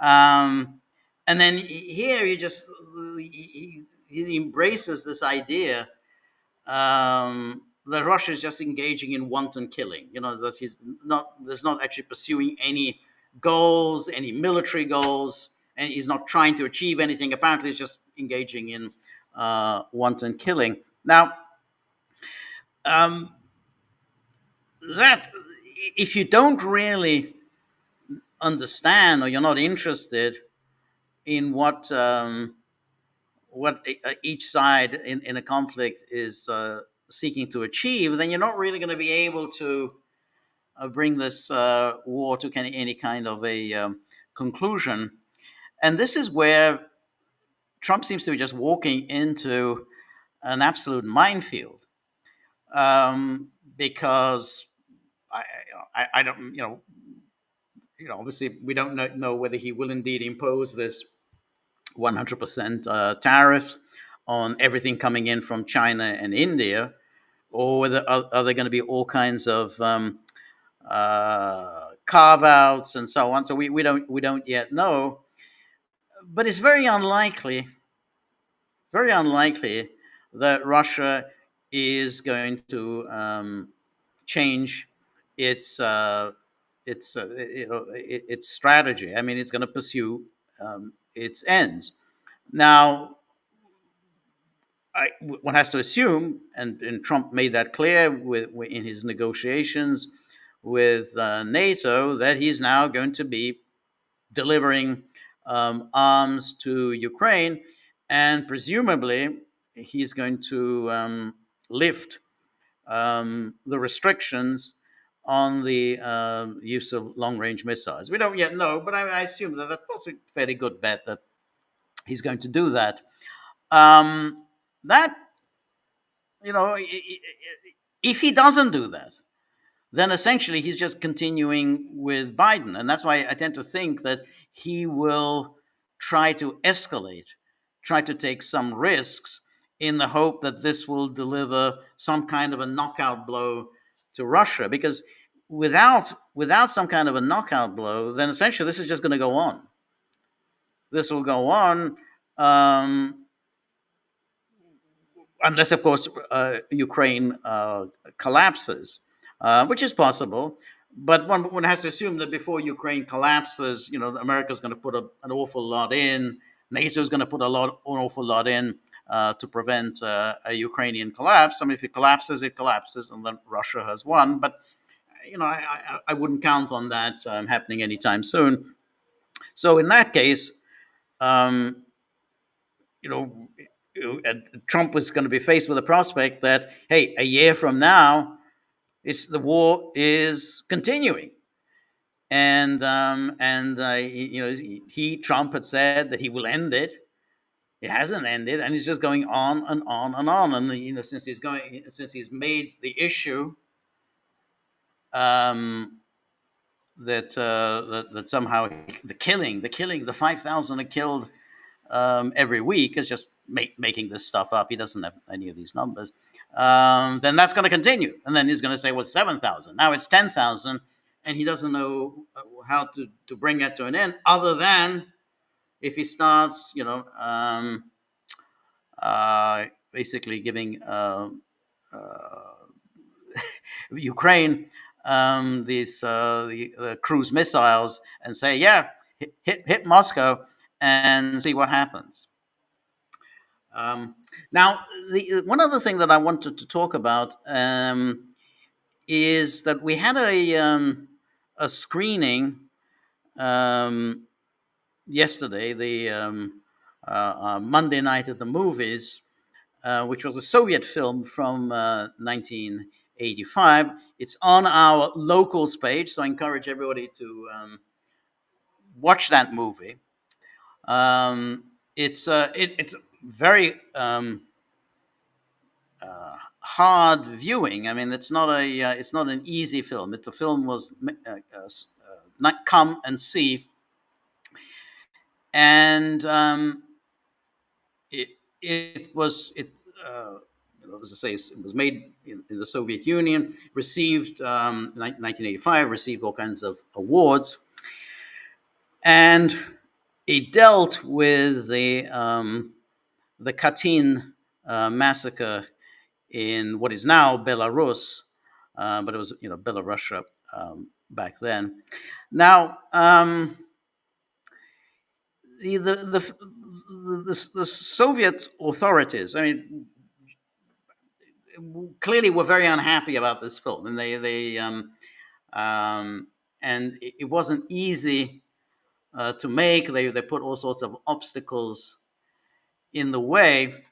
Um, and then here he embraces this idea that Russia is just engaging in wanton killing. That there's not actually pursuing any goals, any military goals, and he's not trying to achieve anything. Apparently, he's just engaging in wanton killing. Now, that if you don't really understand or you're not interested in what each side in a conflict is seeking to achieve, then you're not really going to be able to bring this war to any kind of a conclusion. And this is where Trump seems to be just walking into an absolute minefield, because I don't, obviously we don't know whether he will indeed impose this 100% tariff on everything coming in from China and India, or whether are there going to be all kinds of carve outs and so on. So we don't yet know, but it's very unlikely that Russia is going to change its its strategy. I mean, it's going to pursue its ends. Now, one has to assume, and Trump made that clear in his negotiations with NATO, that he's now going to be delivering arms to Ukraine, and presumably he's going to lift the restrictions on the use of long-range missiles. We don't yet know, but I assume that that's a fairly good bet that he's going to do that. That if he doesn't do that, then essentially he's just continuing with Biden, and that's why I tend to think that he will try to escalate, try to take some risks in the hope that this will deliver some kind of a knockout blow to Russia. Because without some kind of a knockout blow, then essentially this is just going to go on. This will go on. Unless, of course, Ukraine collapses, which is possible. But one has to assume that before Ukraine collapses, America's going to put an awful lot in. NATO is going to put an awful lot in to prevent a Ukrainian collapse. I mean, if it collapses, and then Russia has won. But I wouldn't count on that happening anytime soon. So in that case, Trump was going to be faced with the prospect that, hey, a year from now, the war is continuing, and Trump had said that he will end it. It hasn't ended, and it's just going on and on and on. And since he's made the issue that somehow the 5,000 are killed every week is just making this stuff up. He doesn't have any of these numbers. Then that's going to continue. And then he's going to say, well, 7,000. Now it's 10,000. And he doesn't know how to bring that to an end, other than if he starts, basically giving Ukraine these the cruise missiles and say, yeah, hit Moscow and see what happens. Now, one other thing that I wanted to talk about is that we had a screening yesterday the Monday Night at the Movies, which was a Soviet film from 1985. It's on our locals page, so I encourage everybody to watch that movie. It's very hard viewing. I mean, it's not an easy film. The film was not come and see, and it it was it. As I say, it was made in the Soviet Union. Received 1985. Received all kinds of awards, and it dealt with the Katyn massacre in what is now Belarus, but it was Belarusia back then. Now the Soviet authorities, I mean, clearly were very unhappy about this film, and and it wasn't easy to make. They put all sorts of obstacles in the way,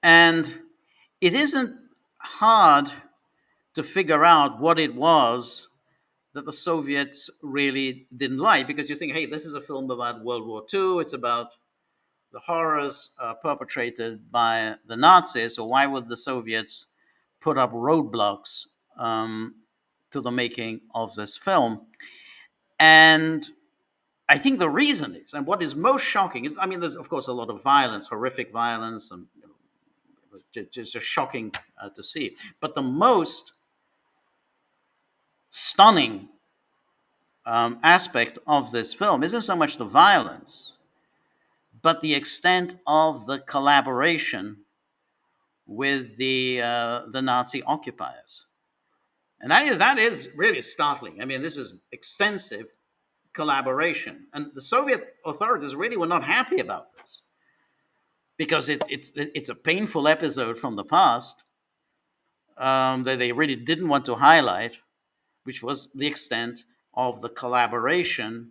and it isn't hard to figure out what it was that the Soviets really didn't like, because you think, hey, this is a film about World War II. It's about the horrors perpetrated by the Nazis. So why would the Soviets put up roadblocks to the making of this film? And I think the reason is, and what is most shocking is, I mean, there's of course a lot of violence, horrific violence, and just shocking to see. But the most stunning aspect of this film isn't so much the violence, but the extent of the collaboration with the Nazi occupiers, and that is really startling. I mean, this is extensive collaboration, and the Soviet authorities really were not happy about this, because it's a painful episode from the past that they really didn't want to highlight, which was the extent of the collaboration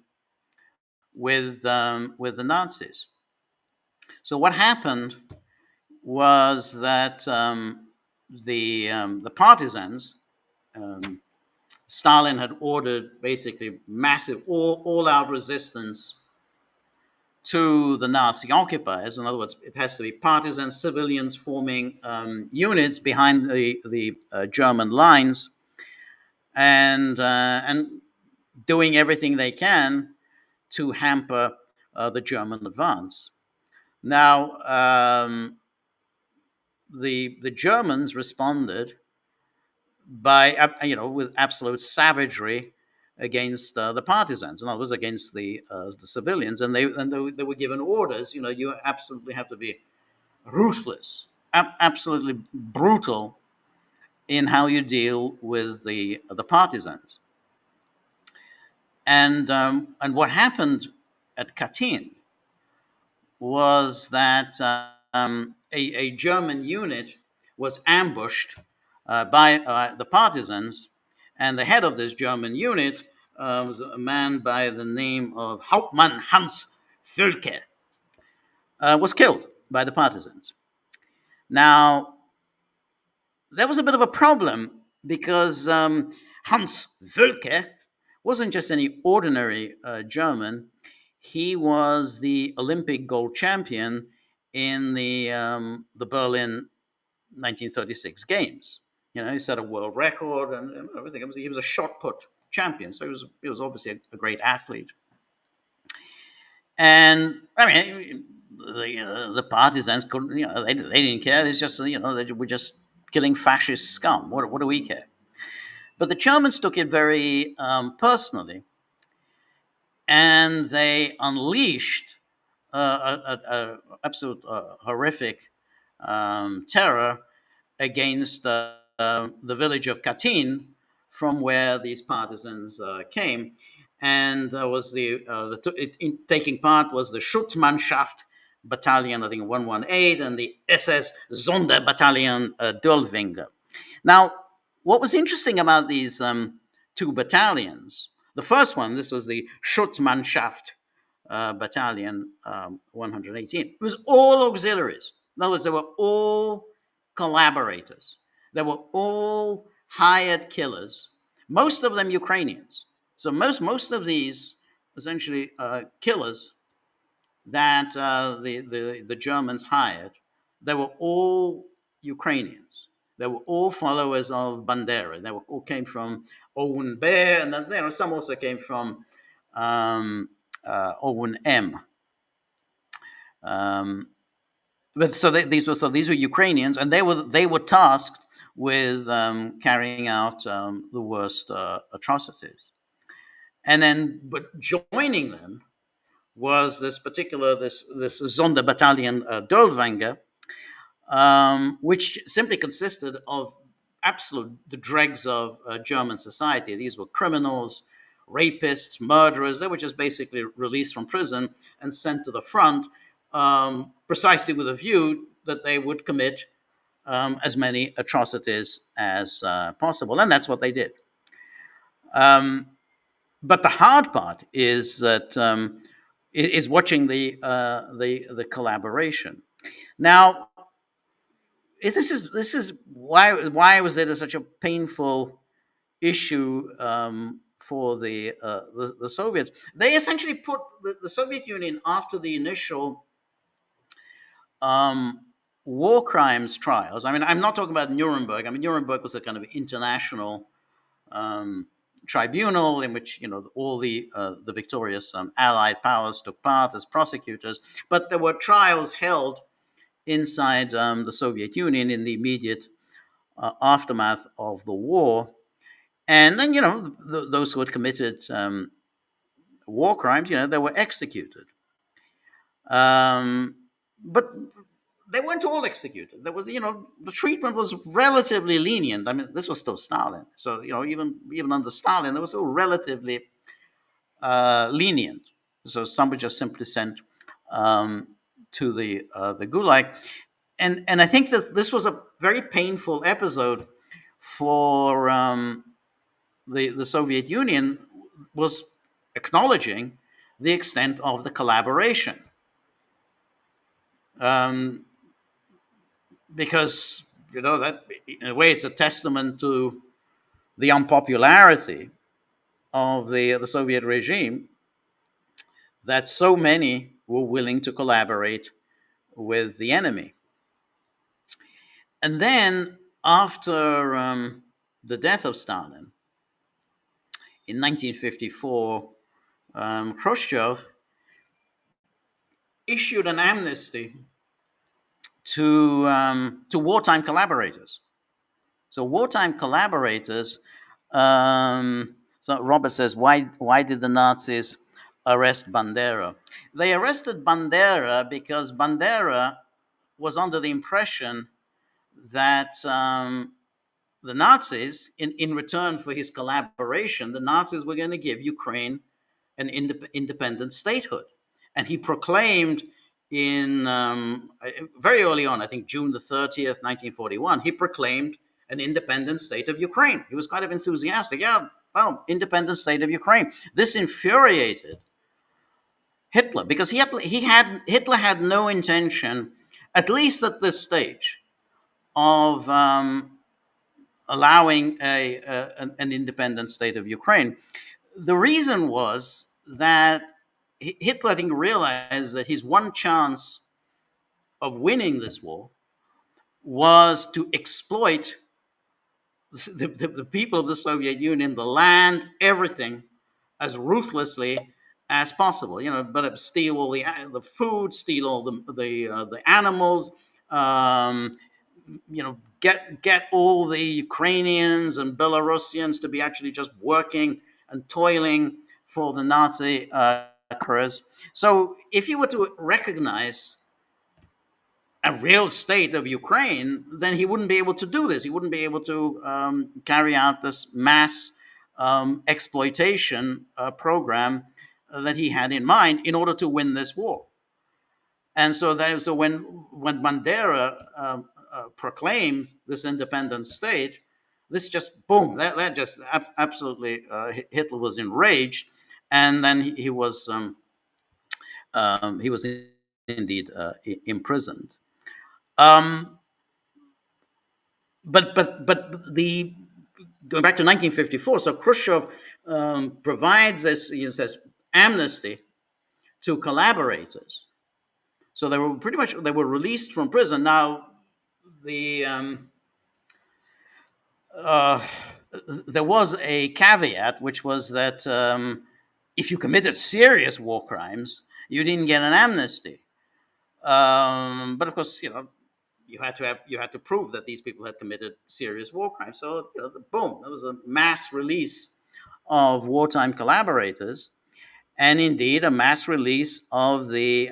with the Nazis. So what happened was that the partisans, Stalin had ordered basically massive all-out resistance to the Nazi occupiers. In other words, it has to be partisan civilians forming units behind the German lines, and doing everything they can to hamper the German advance. Now, the Germans responded by with absolute savagery against the partisans, in other words, against the civilians, and they were given orders. You absolutely have to be ruthless, absolutely brutal in how you deal with the partisans. And what happened at Katyn was that a German unit was ambushed by the partisans, and the head of this German unit was a man by the name of Hauptmann Hans Völker, was killed by the partisans. Now, there was a bit of a problem, because Hans Völker wasn't just any ordinary German. He was the Olympic gold champion in the Berlin 1936 games. He set a world record and everything. He was a shot put champion, so he was obviously a great athlete. And I mean, the partisans couldn't, they didn't care. It's just, they were just killing fascist scum. What do we care? But the Germans took it very personally, and they unleashed an absolute horrific terror against the village of Katyn, from where these partisans came. And was taking part was the Schutzmannschaft Battalion, I think 118, and the SS Sonderbataillon Dölwinger. Now, what was interesting about these two battalions, the first one, this was the Schutzmannschaft Battalion 118. It was all auxiliaries. In other words, they were all collaborators. They were all hired killers, most of them Ukrainians. So most of these essentially killers that the Germans hired, they were all Ukrainians. They were all followers of Bandera. They were, all came from Owen Bear, and then some also came from Owen M. Um, but so these were Ukrainians, and they were tasked with carrying out the worst atrocities. And then, but joining them was this Sonderbattalion Dolwanger, which simply consisted of the dregs of German society. These were criminals, rapists, murderers. They were just basically released from prison and sent to the front, precisely with a view that they would commit as many atrocities as possible, and that's what they did. But the hard part is that is watching the collaboration. Now, this is why was it such a painful issue for the Soviets? They essentially put the Soviet Union, after the initial um, war crimes trials. I mean, I'm not talking about Nuremberg. I mean, Nuremberg was a kind of international um, tribunal in which all the victorious Allied powers took part as prosecutors, but there were trials held inside the Soviet Union in the immediate aftermath of the war, and then those who had committed war crimes, they were executed. But they weren't all executed. There was, the treatment was relatively lenient. I mean, this was still Stalin, so even under Stalin, there was still relatively lenient. So some were just simply sent to the Gulag, and I think that this was a very painful episode for the Soviet Union, was acknowledging the extent of the collaboration. Because that in a way it's a testament to the unpopularity of the Soviet regime that so many were willing to collaborate with the enemy. And then after the death of Stalin in 1954, Khrushchev issued an amnesty to wartime collaborators. So wartime collaborators. So Robert says, why did the Nazis arrest Bandera? They arrested Bandera because Bandera was under the impression that the Nazis, in return for his collaboration, the Nazis were going to give Ukraine an independent statehood. And he proclaimed very early on, I think June the 30th, 1941, he proclaimed an independent state of Ukraine. He was kind of enthusiastic. Yeah, well, independent state of Ukraine. This infuriated Hitler because Hitler had no intention, at least at this stage, of allowing an independent state of Ukraine. The reason was that Hitler, I think, realized that his one chance of winning this war was to exploit the people of the Soviet Union, the land, everything, as ruthlessly as possible. But steal all the food, steal all the animals. Get all the Ukrainians and Belarusians to be actually just working and toiling for the Nazi conquerors. So if you were to recognize a real state of Ukraine, then he wouldn't be able to do this. He wouldn't be able to carry out this mass exploitation program that he had in mind in order to win this war. And so when Bandera proclaimed this independent state, this just boom, that just absolutely Hitler was enraged, and then he was He was indeed imprisoned. Um, but the going back to 1954, so Khrushchev provides this, says, amnesty to collaborators. So they were pretty much, they were released from prison. Now the uh, there was a caveat, which was that if you committed serious war crimes, you didn't get an amnesty. But of course, you had to prove that these people had committed serious war crimes. So boom, there was a mass release of wartime collaborators, and indeed a mass release of the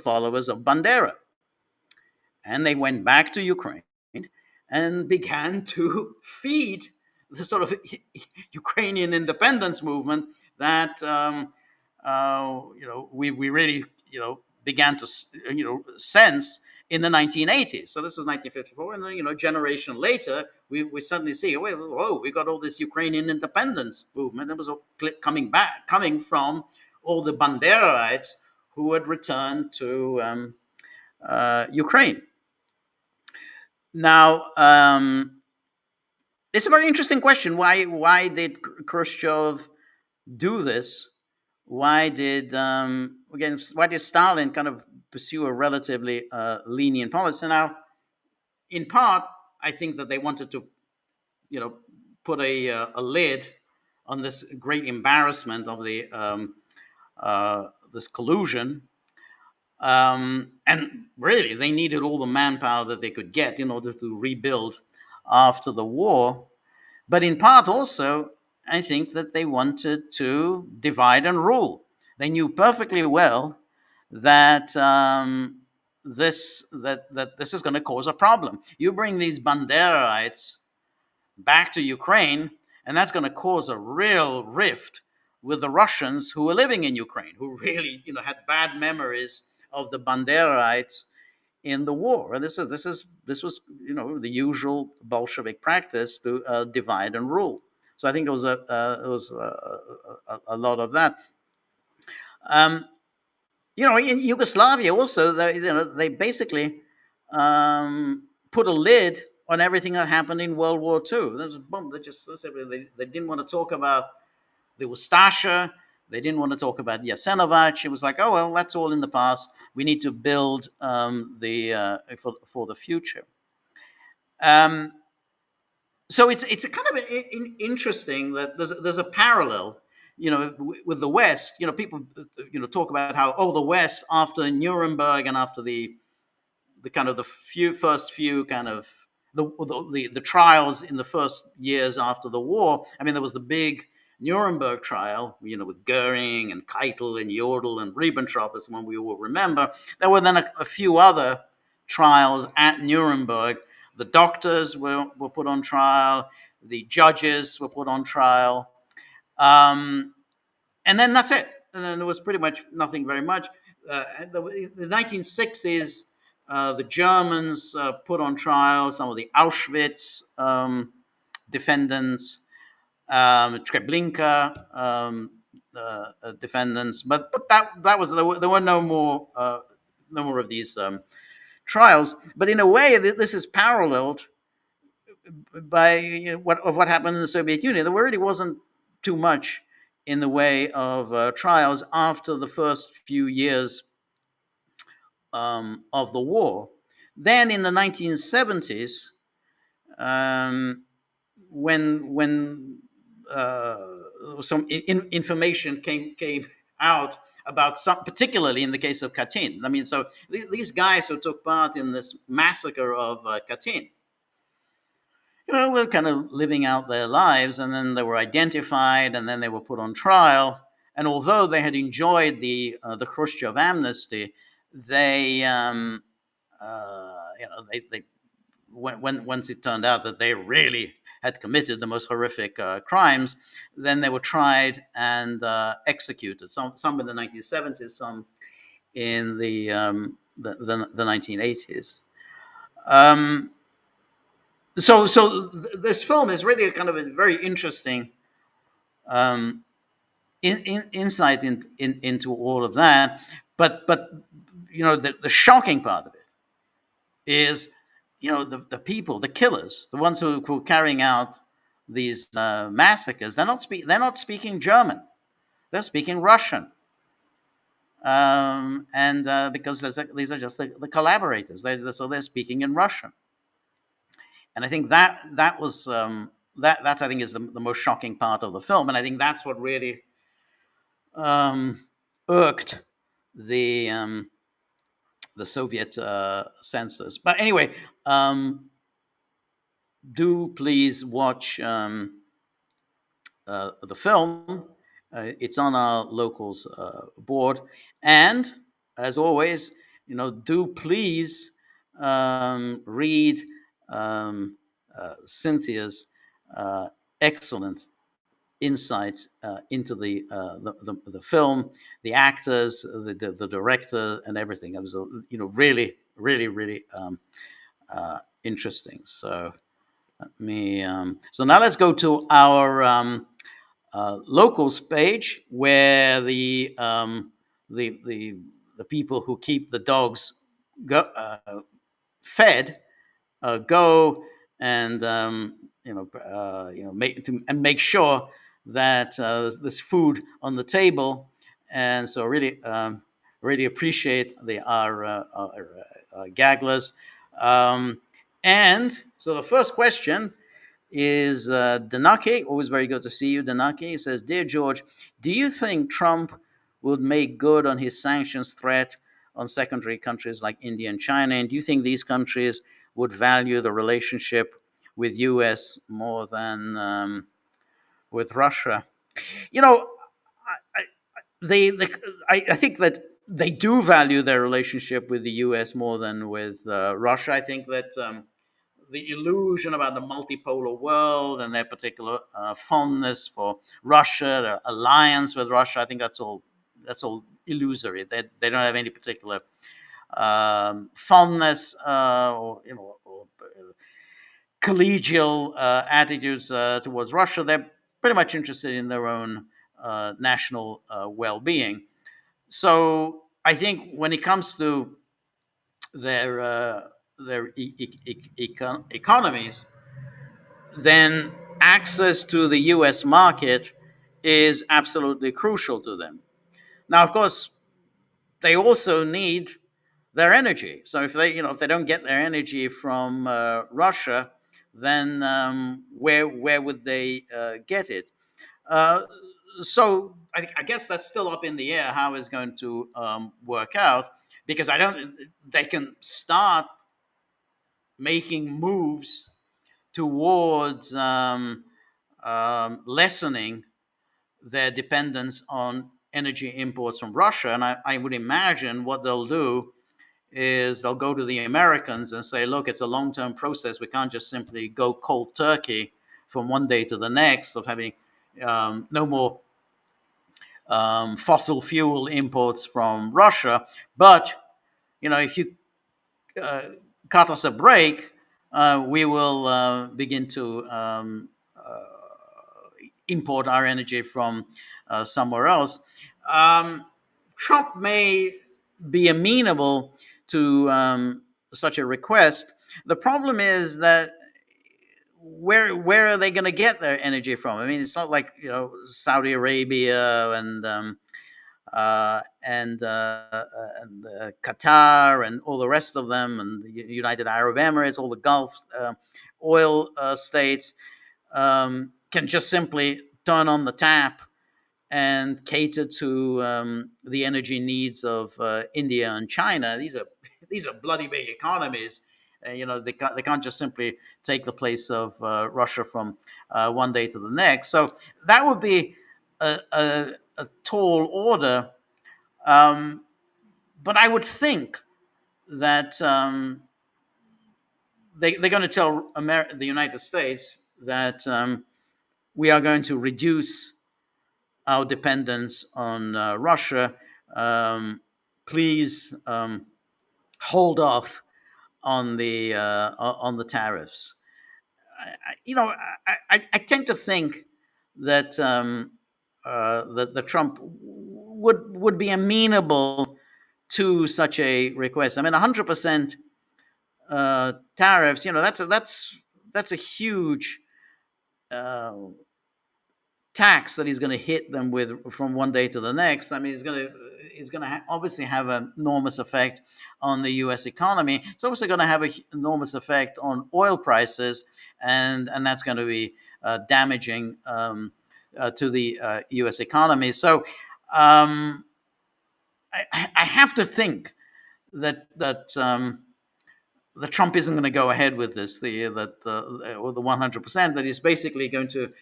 followers of Bandera, and they went back to Ukraine and began to feed the sort of Ukrainian independence movement that we really began to sense in the 1980s. So this was 1954, and then a generation later, we suddenly see, whoa, we got all this Ukrainian independence movement. It was all coming from all the Banderites who had returned to Ukraine. Now, it's a very interesting question. Why did Khrushchev do this? Why did Stalin kind of pursue a relatively lenient policy? Now, in part, I think that they wanted to, put a lid on this great embarrassment of the this collusion. And really, they needed all the manpower that they could get in order to rebuild after the war. But in part also, I think that they wanted to divide and rule. They knew perfectly well that this is going to cause a problem. You bring these Banderites back to Ukraine, and that's going to cause a real rift with the Russians who were living in Ukraine, who really had bad memories of the Banderites in the war. And this was the usual Bolshevik practice to divide and rule. So I think there was a lot of that. In Yugoslavia also, they basically put a lid on everything that happened in World War II. They didn't want to talk about the Ustasha. They didn't want to talk about Jasenovac. It was like, oh well, that's all in the past. We need to build for the future. So it's a kind of interesting that there's a parallel, with the West. People talk about how the West after Nuremberg and after the kind of the first few kind of the trials in the first years after the war. I mean, there was the big Nuremberg trial, with Goering and Keitel and Jodl and Ribbentrop, that's one we all remember. There were then a few other trials at Nuremberg. The doctors were put on trial. The judges were put on trial. And then that's it. And then there was pretty much nothing very much. In the 1960s, the Germans put on trial some of the Auschwitz defendants, Treblinka defendants, but that was there were no more of these trials. But in a way, this is paralleled by what happened in the Soviet Union. There really wasn't too much in the way of trials after the first few years of the war. Then in the 1970s, when some information came out about some, particularly in the case of Katyn. I mean, so these guys who took part in this massacre of Katyn, were kind of living out their lives, and then they were identified, and then they were put on trial. And although they had enjoyed the Khrushchev amnesty, they once it turned out that they really had committed the most horrific crimes, then they were tried and executed. Some in the 1970s, some in the 1980s. So this film is really kind of a very interesting insight into all of that. But the shocking part of it is the people, the killers, the ones who are carrying out these massacres. They're not speaking German. They're speaking Russian. And because these are just the collaborators, so they're speaking in Russian. And I think that was that I think is the most shocking part of the film, and I think that's what really irked the Soviet censors. But anyway, do please watch the film. It's on our locals board, and as always, do please read Cynthia's excellent insights into the film, the actors, the director, and everything. It was really, really, really interesting. So so now let's go to our locals page, where the people who keep the dogs fed go and make sure that there's food on the table. And so really appreciate our gagglers. And so the first question is Danaki. Always very good to see you, Danaki. He says, "Dear George, do you think Trump would make good on his sanctions threat on secondary countries like India and China? And do you think these countries would value the relationship with U.S. more than with Russia?" You know, I, I think that they do value their relationship with the U.S. more than with Russia. I think that the illusion about the multipolar world and their particular fondness for Russia, their alliance with Russia, I think that's all illusory. They don't have any particular fondness or collegial attitudes towards Russia. They're pretty much interested in their own national well-being. So I think when it comes to their economies, then access to the U.S. market is absolutely crucial to them. Now, of course, they also need their energy. So if they don't get their energy from Russia, then where would they get it? Uh, so I guess that's still up in the air how it's going to work out, because they can start making moves towards lessening their dependence on energy imports from Russia. And I would imagine what they'll do is they'll go to the Americans and say, look, it's a long-term process. We can't just simply go cold turkey from one day to the next of having no more fossil fuel imports from Russia. But, if you cut us a break, we will begin to import our energy from somewhere else. Trump may be amenable to such a request. The problem is that where are they going to get their energy from? I mean, it's not like Saudi Arabia and Qatar and all the rest of them, and the United Arab Emirates, all the Gulf oil states can just simply turn on the tap and cater to the energy needs of India and China. These are bloody big economies. They can't just simply take the place of Russia from one day to the next. So that would be a tall order. But I would think that they're going to tell the United States that we are going to reduce our dependence on Russia. Please hold off on the tariffs. I tend to think that that Trump would be amenable to such a request. I mean, 100% tariffs. That's a huge uh, tax that he's going to hit them with from one day to the next. I mean, he's going to obviously have an enormous effect on the U.S. economy. It's also going to have an enormous effect on oil prices, and that's going to be damaging to the U.S. economy. So I have to think that Trump isn't going to go ahead with this. Or the 100%, that he's basically going to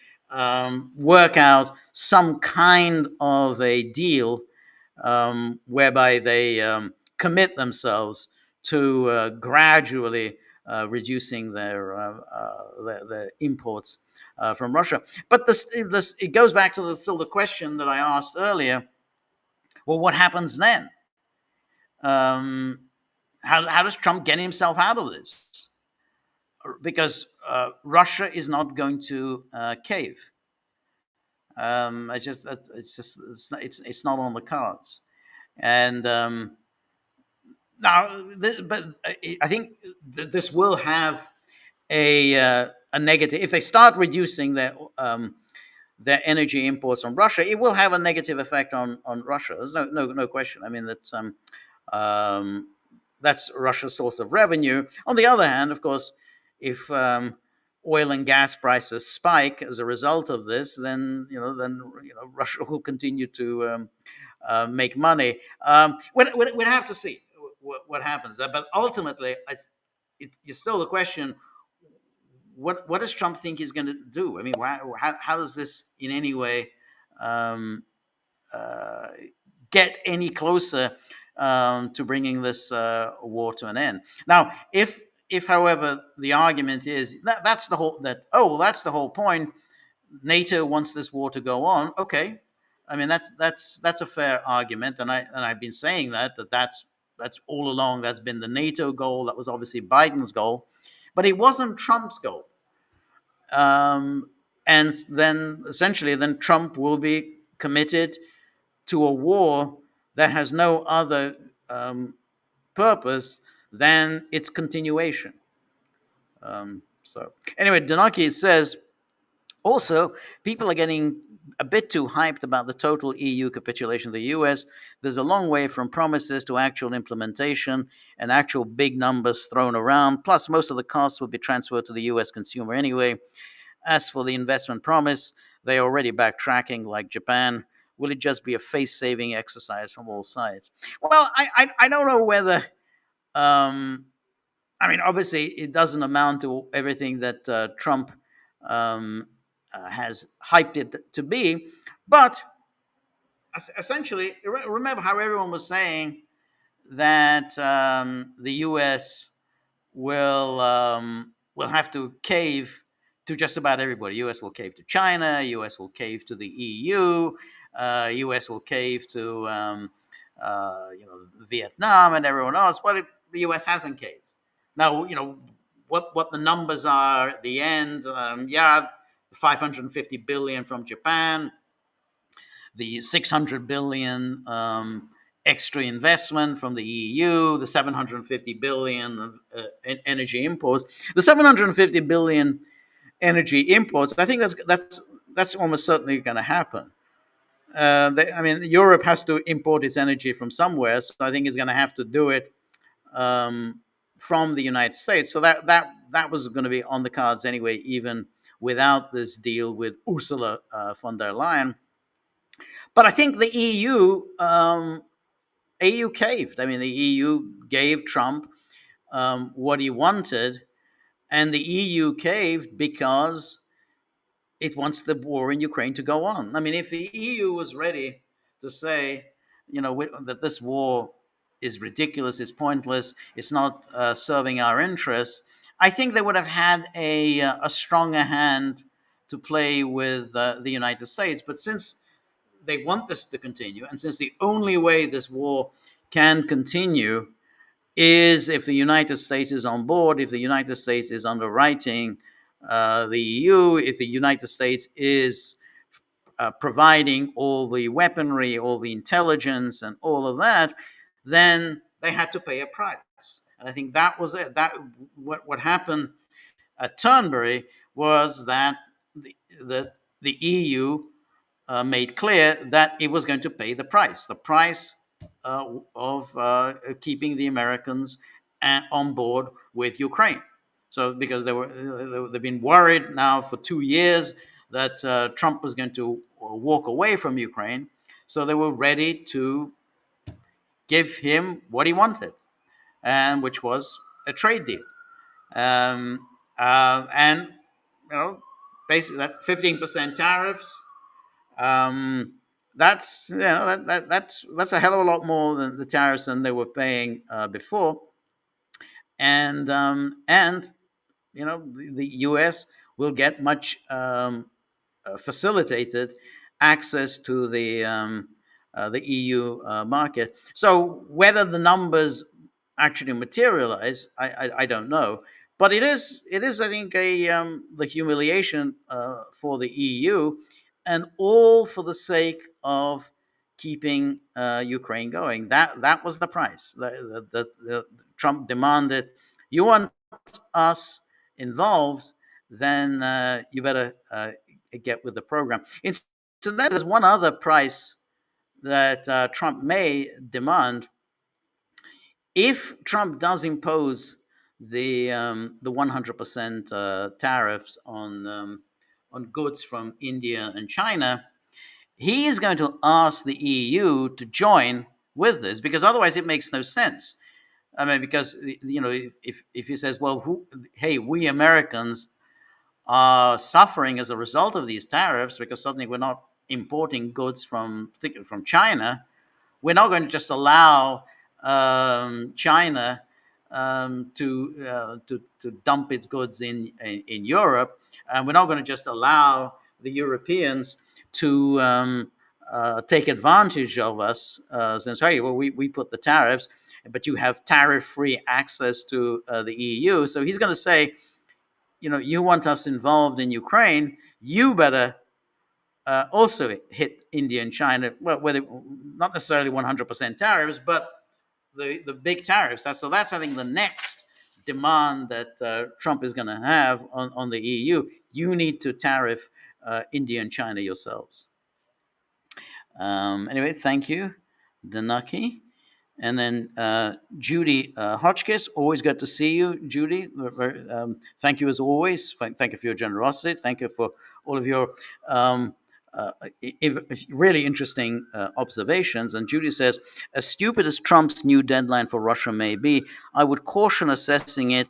work out some kind of a deal whereby they commit themselves to gradually reducing their imports from Russia. But this it goes back to still the question that I asked earlier. Well, what happens then? Um, how does Trump get himself out of this? Because Russia is not going to cave. It's not on the cards. And now, but I think this will have a negative if they start reducing their energy imports from Russia. It will have a negative effect on Russia. There's no question. I mean that's Russia's source of revenue. On the other hand, of course, if oil and gas prices spike as a result of this, then Russia will continue to make money. We'd have to see what happens. But ultimately, it's still the question: what does Trump think he's going to do? I mean, how does this in any way get any closer to bringing this war to an end? Now, if however the argument is that's the whole point. NATO wants this war to go on. Okay, I mean that's a fair argument, and I've been saying that's all along. That's been the NATO goal. That was obviously Biden's goal, but it wasn't Trump's goal. And then essentially, Trump will be committed to a war that has no other purpose than its continuation. So anyway, Donaki says, also, people are getting a bit too hyped about the total EU capitulation of the US. There's a long way from promises to actual implementation and actual big numbers thrown around. Plus, most of the costs will be transferred to the US consumer anyway. As for the investment promise, they're already backtracking like Japan. Will it just be a face-saving exercise from all sides? Well, I don't know whether. I mean, obviously, it doesn't amount to everything that Trump has hyped it to be, but essentially, remember how everyone was saying that the U.S. will have to cave to just about everybody. U.S. will cave to China. U.S. will cave to the EU. U.S. will cave to Vietnam and everyone else. Well, the U.S. hasn't caved. Now, what the numbers are at the end. 550 billion from Japan, the 600 billion extra investment from the EU, the 750 billion of energy imports. The 750 billion energy imports, I think that's almost certainly going to happen. Europe has to import its energy from somewhere, so I think it's going to have to do it from the United States. So that was going to be on the cards anyway, even without this deal with Ursula von der Leyen. But I think the EU caved. I mean, the EU gave Trump what he wanted, and the EU caved because it wants the war in Ukraine to go on. I mean, if the EU was ready to say, that this war is ridiculous, it's pointless, it's not serving our interests, I think they would have had a stronger hand to play with the United States. But since they want this to continue, and since the only way this war can continue is if the United States is on board, if the United States is underwriting the EU, if the United States is providing all the weaponry, all the intelligence, and all of that, then they had to pay a price. And I think that was it. That what happened at Turnberry was that the, the EU made clear that it was going to pay the price of keeping the Americans on board with Ukraine. So because they've been worried now for 2 years that Trump was going to walk away from Ukraine, so they were ready to give him what he wanted, and which was a trade deal. And basically that 15% tariffs. That's that's a hell of a lot more than the tariffs than they were paying before, and the U.S. will get much facilitated access to the EU market. So whether the numbers actually materialize, I don't know. But it is I think the humiliation for the EU, and all for the sake of keeping Ukraine going. That was the price. Trump demanded, you want us involved, then you better get with the program. Incidentally, there's one other price that Trump may demand. If Trump does impose the 100% tariffs on goods from India and China, he is going to ask the EU to join with this, because otherwise it makes no sense. I mean, because if he says, well, hey, we Americans are suffering as a result of these tariffs because suddenly we're not importing goods particularly from China, we're not going to just allow China to dump its goods in Europe, and we're not going to just allow the Europeans to take advantage of us, since, hey, well, we put the tariffs, but you have tariff-free access to the EU. So he's going to say, you want us involved in Ukraine, you better also hit India and China, well, whether not necessarily 100% tariffs, but the big tariffs. So that's, I think, the next demand that Trump is going to have on the EU. You need to tariff India and China yourselves. Anyway, thank you, Danaki. And then Judy Hotchkiss, always good to see you, Judy. Thank you as always. Thank you for your generosity. Thank you for all of your really interesting observations. And Judy says, as stupid as Trump's new deadline for Russia may be, I would caution assessing it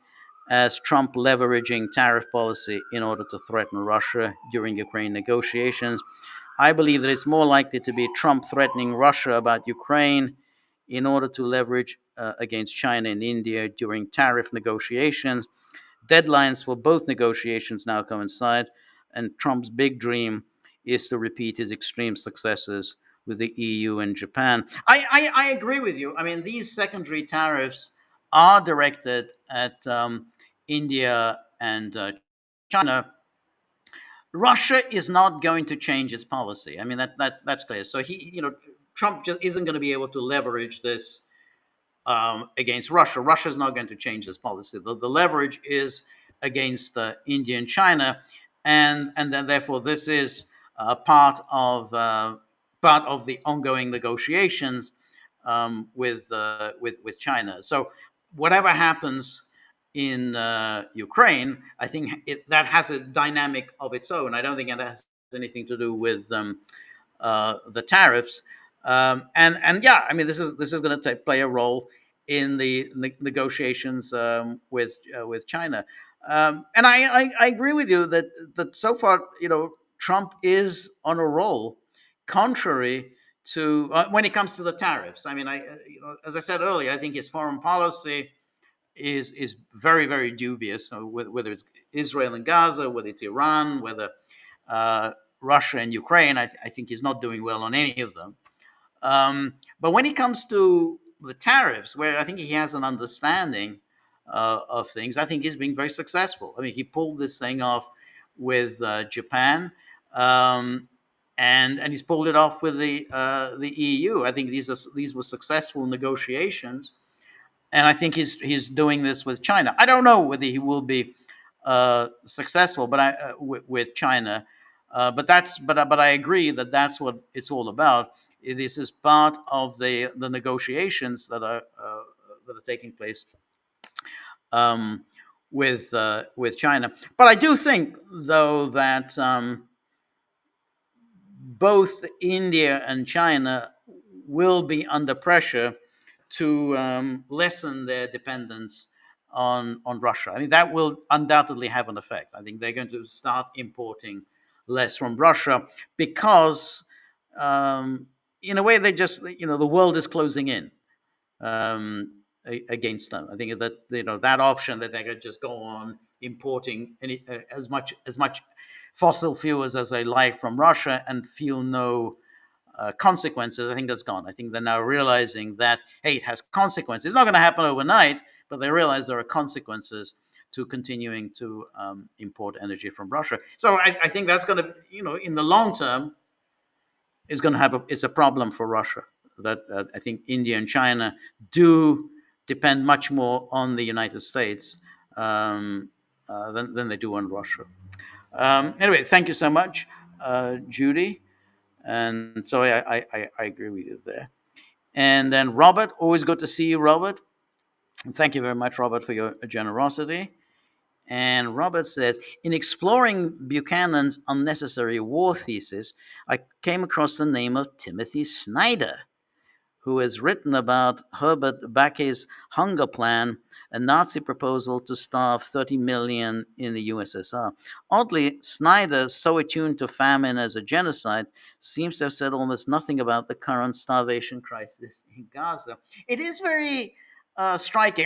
as Trump leveraging tariff policy in order to threaten Russia during Ukraine negotiations. I believe that it's more likely to be Trump threatening Russia about Ukraine in order to leverage against China and India during tariff negotiations. Deadlines for both negotiations now coincide, and Trump's big dream is to repeat his extreme successes with the EU and Japan. I agree with you. I mean, these secondary tariffs are directed at India and China. Russia is not going to change its policy. I mean, that's clear. So Trump just isn't going to be able to leverage this against Russia. Russia is not going to change this policy. The leverage is against India and China, and then therefore this is part of the ongoing negotiations with China. So whatever happens in Ukraine, I think that has a dynamic of its own. I don't think it has anything to do with the tariffs. And yeah, I mean, this is going to play a role in the negotiations with China. And I agree with you that so far, Trump is on a roll, contrary to when it comes to the tariffs. I mean, as I said earlier, I think his foreign policy is very, very dubious. So whether it's Israel and Gaza, whether it's Iran, whether Russia and Ukraine, I think he's not doing well on any of them. But when it comes to the tariffs, where I think he has an understanding of things, I think he's been very successful. I mean, he pulled this thing off with Japan, and he's pulled it off with the EU. I think these were successful negotiations, and I think he's doing this with China. I don't know whether he will be successful, but with China. But I agree that that's what it's all about. This is part of the negotiations that are taking place um, with China. But I do think, though, that both India and China will be under pressure to lessen their dependence on Russia. I mean, that will undoubtedly have an effect. I think they're going to start importing less from Russia because, in a way, they just, the world is closing in against them. I think that that option that they could just go on importing as much fossil fuels as they like from Russia and feel no consequences. I think that's gone. I think they're now realizing that, hey, it has consequences. It's not going to happen overnight, but they realize there are consequences to continuing to import energy from Russia. So I think that's going to, in the long term, is going to it's a problem for Russia. That I think India and China do depend much more on the United States than they do on Russia. Anyway, thank you so much, Judy. And so I agree with you there. And then Robert, always good to see you, Robert. And thank you very much, Robert, for your generosity. And Robert says, in exploring Buchanan's unnecessary war thesis, I came across the name of Timothy Snyder, who has written about Herbert Backay's hunger plan, a Nazi proposal to starve 30 million in the USSR. Oddly, Snyder, so attuned to famine as a genocide, seems to have said almost nothing about the current starvation crisis in Gaza. It is very striking.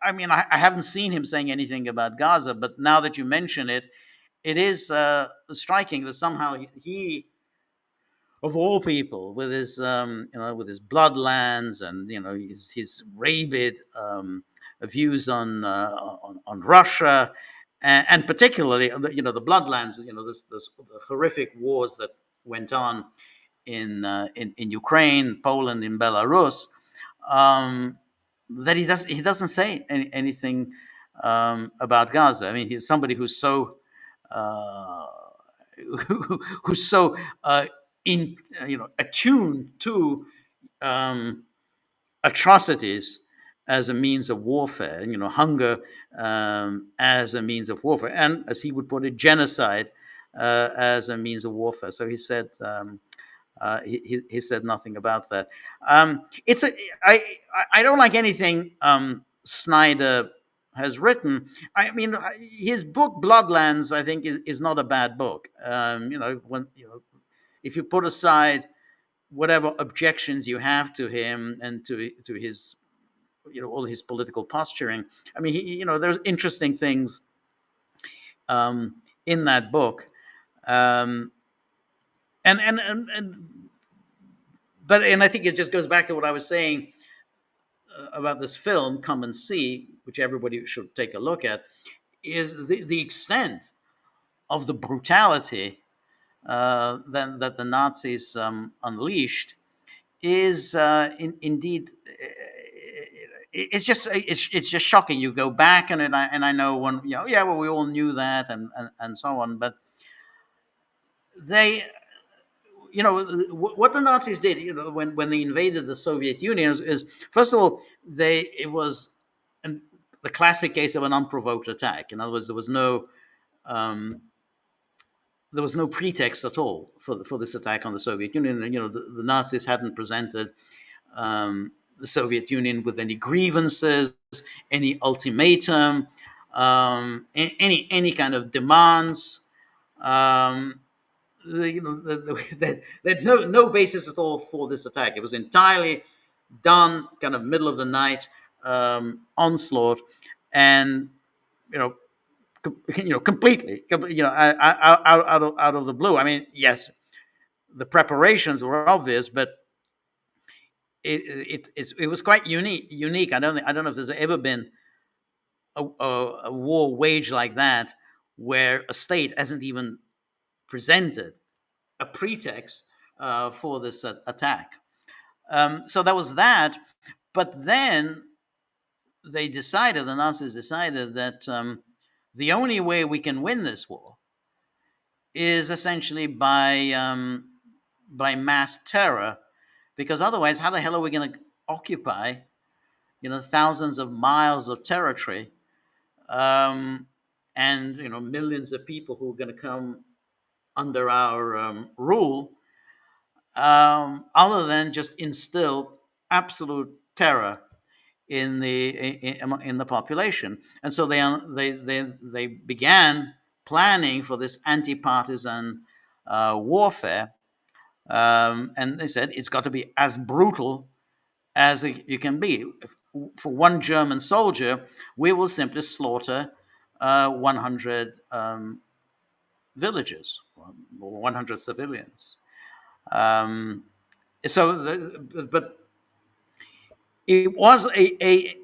I mean, I haven't seen him saying anything about Gaza, but now that you mention it, it is striking that somehow he, of all people, with his with his bloodlands and his rabid views on Russia, and particularly the bloodlands, this the horrific wars that went on in Ukraine, Poland, in Belarus. That he doesn't say anything about Gaza. I mean, he's somebody who's so who's so attuned to atrocities as a means of warfare. Hunger as a means of warfare, and as he would put it, genocide as a means of warfare. So he said. He said nothing about that. I don't like anything Snyder has written. I mean, his book Bloodlands, I think, is not a bad book. If you put aside whatever objections you have to him and to his, all his political posturing, I mean, there's interesting things in that book. But I think it just goes back to what I was saying about this film, Come and See, which everybody should take a look at, is the extent of the brutality that the Nazis unleashed is indeed. It's just shocking. You go back and I know when well, we all knew that and so on, but they. What the Nazis did, when they invaded the Soviet Union is first of all, it was the classic case of an unprovoked attack. In other words, there was no pretext at all for this attack on the Soviet Union. The Nazis hadn't presented the Soviet Union with any grievances, any ultimatum, any kind of demands. There's no basis at all for this attack. It was entirely done kind of middle of the night onslaught, and completely out of the blue. I mean, yes, the preparations were obvious, but it was quite unique. I don't know if there's ever been a war waged like that where a state hasn't even presented a pretext for this attack. So that was that. But then the Nazis decided that the only way we can win this war is essentially by mass terror, because otherwise, how the hell are we going to occupy, thousands of miles of territory, and millions of people who are going to come under our rule, other than just instill absolute terror in the population. And so they began planning for this anti-partisan warfare, and they said it's got to be as brutal as you can be. For one German soldier, we will simply slaughter 100 villagers, or 100 civilians. But it was a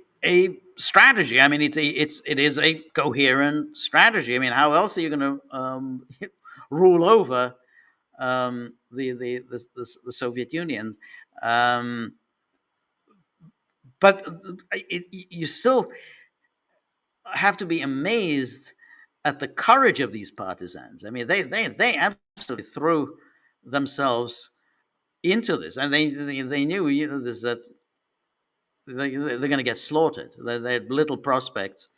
strategy. I mean, it is a coherent strategy. I mean, how else are you going to rule over the Soviet Union? But you still have to be amazed at the courage of these partisans. I mean, they absolutely threw themselves into this, and they knew that they're going to get slaughtered. They had little prospects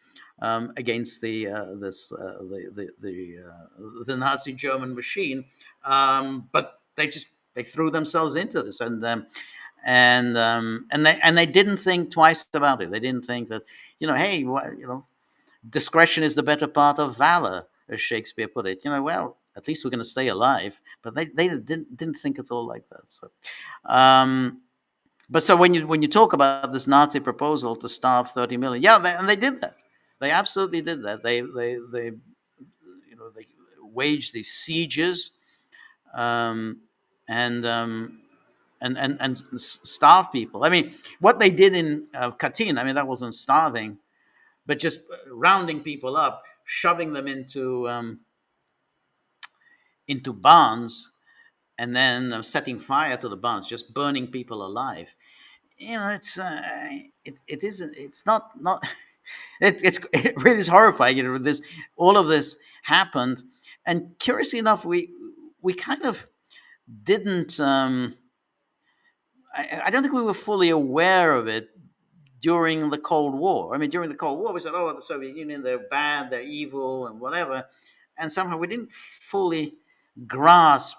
against the Nazi German machine, but they threw themselves into this, and they didn't think twice about it. They didn't think that hey, discretion is the better part of valor, as Shakespeare put it. Well, at least we're going to stay alive. But they didn't think at all like that. So. But so when you talk about this Nazi proposal to starve 30 million, and they did that. They absolutely did that. They waged these sieges, and starve people. I mean, what they did in Katyn, I mean, that wasn't starving, but just rounding people up, shoving them into barns, and then setting fire to the barns, just burning people alive. It's not it really is horrifying. All of this happened, and curiously enough, we kind of didn't. I don't think we were fully aware of it during the Cold War. I mean, during the Cold War, we said, "Oh, the Soviet Union, they're bad, they're evil, and whatever," and somehow we didn't fully grasp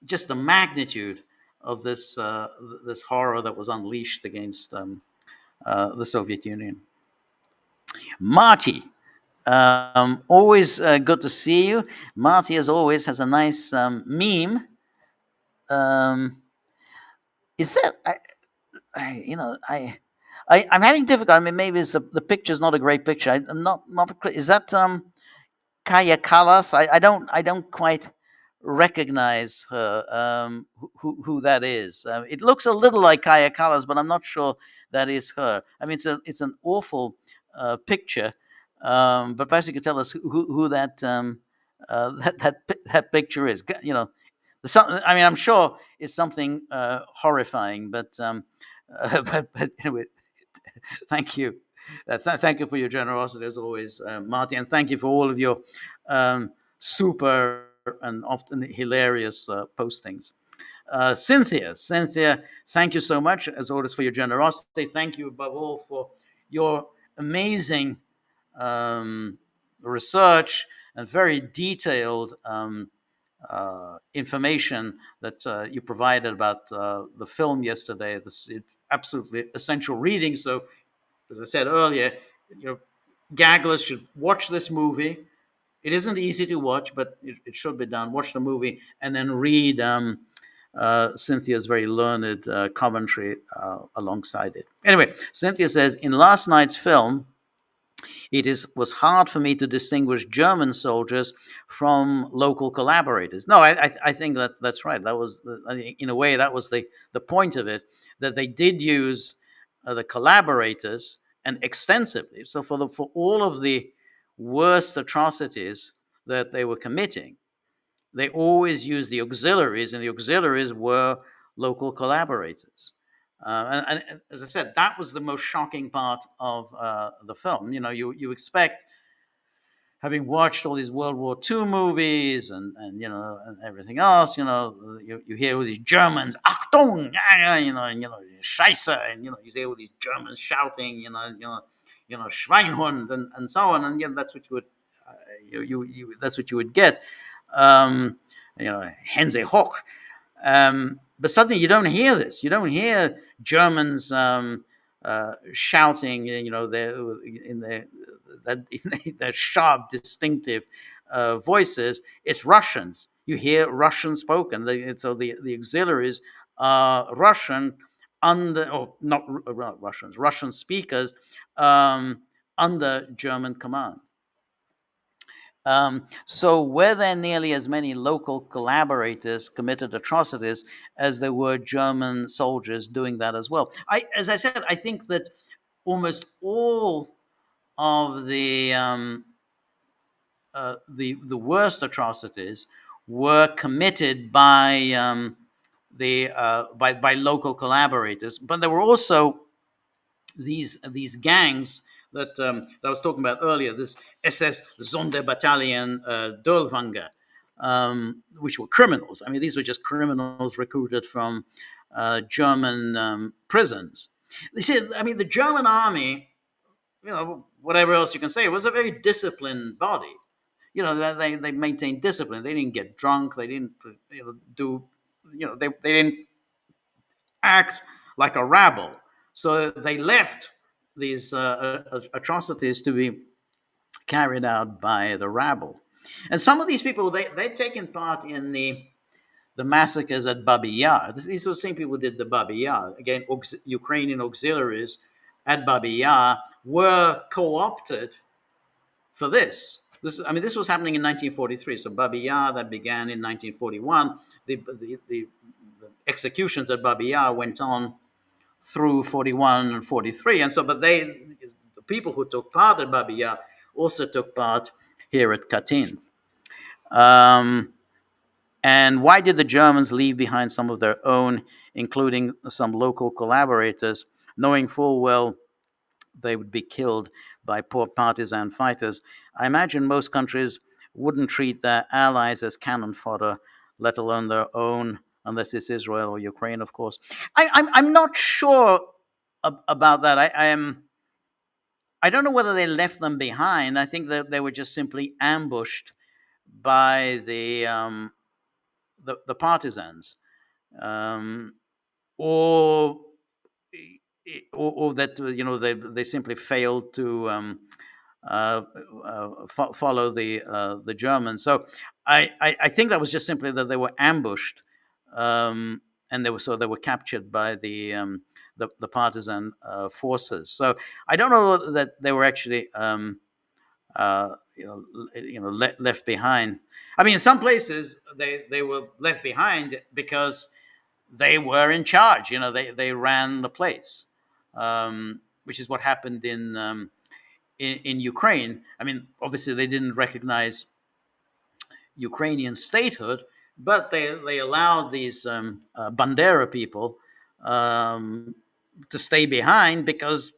just the magnitude of this horror that was unleashed against the Soviet Union. Marty, always good to see you. Marty, as always, has a nice meme. Is that I'm having difficulty. I mean, maybe it's the picture's not a great picture. I'm not clear. Is that Kaya Kallas? I don't quite recognize her, who that is. It looks a little like Kaya Kallas, but I'm not sure that is her. I mean, it's an awful picture, but perhaps you could tell us who that that picture is. I mean, I'm sure it's something horrifying, but but anyway, thank you. Thank you for your generosity as always, Marty, and thank you for all of your super and often hilarious postings. Cynthia, thank you so much as always for your generosity. Thank you above all for your amazing research and very detailed information that you provided about the film yesterday. It's absolutely essential reading. So, as I said earlier, Gagglers should watch this movie. It isn't easy to watch, but it should be done. Watch the movie and then read Cynthia's very learned commentary alongside it. Anyway, Cynthia says, in last night's film, was hard for me to distinguish German soldiers from local collaborators. No, I think that's right. That was, in a way, that was the point of it, that they did use the collaborators, and extensively. So for all of the worst atrocities that they were committing, They always used the auxiliaries, and the auxiliaries were local collaborators. And as I said, that was the most shocking part of the film. You expect, having watched all these World War II movies and everything else, you hear all these Germans, Achtung, Scheiße, and you hear all these Germans shouting, Schweinhund, and so on, and that's what you would, that's what you would get, um, Hense Hoch. But suddenly you don't hear this. You don't hear Germans shouting, their sharp, distinctive voices. It's Russians. You hear Russian spoken. So the auxiliaries are Russian under, or not Russians, Russian speakers under German command. So were there nearly as many local collaborators committed atrocities as there were German soldiers doing that as well? As I said, I think that almost all of the worst atrocities were committed by local collaborators, but there were also these gangs that I was talking about earlier, this SS Sonderbataillon Dölwanger, which were criminals. I mean, these were just criminals recruited from German prisons. They said, I mean, the German army, whatever else you can say, was a very disciplined body. They maintained discipline. They didn't get drunk. They didn't do, they didn't act like a rabble. So they left these atrocities to be carried out by the rabble. And some of these people, they'd taken part in the massacres at Babi Yar. These were the same people who did the Babi Yar. Again, Ukrainian auxiliaries at Babi Yar were co-opted for this. This was happening in 1943. So Babi Yar, that began in 1941. The executions at Babi Yar went on through 41 and 43. And so, but the people who took part at Babi Yar also took part here at Katyn. And why did the Germans leave behind some of their own, including some local collaborators, knowing full well they would be killed by poor partisan fighters? I imagine most countries wouldn't treat their allies as cannon fodder, let alone their own, unless it's Israel or Ukraine, of course. I'm not sure about that. I don't know whether they left them behind. I think that they were just simply ambushed by the partisans, or that they simply failed to follow the Germans. So I think that was just simply that they were ambushed, and they were captured by the partisan forces. So I don't know that they were actually left behind. I mean, in some places they were left behind because they were in charge. They ran the place, which is what happened in Ukraine. I mean, obviously they didn't recognize Ukrainian statehood, but they allowed these Bandera people to stay behind because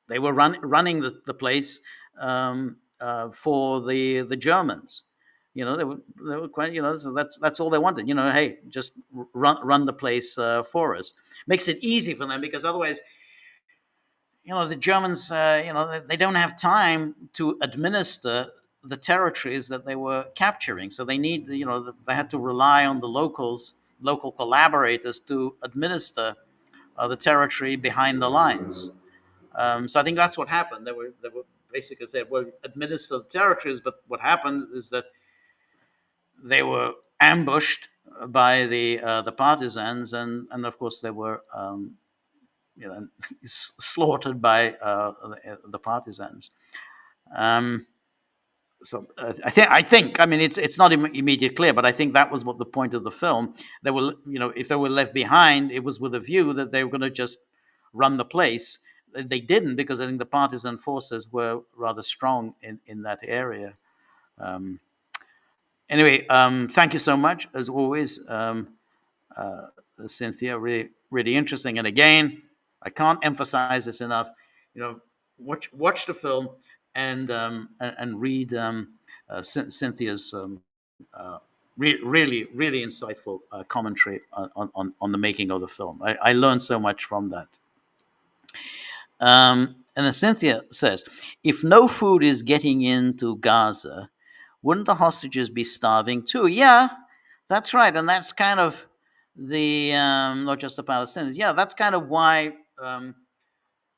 they were running the place for the Germans. They were quite, so that's all they wanted. Hey, just run the place for us. Makes it easy for them, because otherwise, the Germans, they don't have time to administer the territories that they were capturing. So they they had to rely on the local collaborators to administer the territory behind the lines. So I think that's what happened. They were basically said, well, administer the territories, but what happened is that they were ambushed by the partisans, and of course they were slaughtered by the partisans. So I think I mean it's not immediately clear, but I think that was what the point of the film. They were, if they were left behind, it was with a view that they were going to just run the place. They didn't, because I think the partisan forces were rather strong in that area. Anyway, thank you so much as always, uh, Cynthia. Really, really interesting. And again, I can't emphasize this enough. You know, watch the film and read Cynthia's really really insightful commentary on the making of the film. I learned so much from that. And then Cynthia says, if no food is getting into Gaza, wouldn't the hostages be starving too? Yeah, that's right. And that's kind of the, not just the Palestinians, yeah, that's kind of why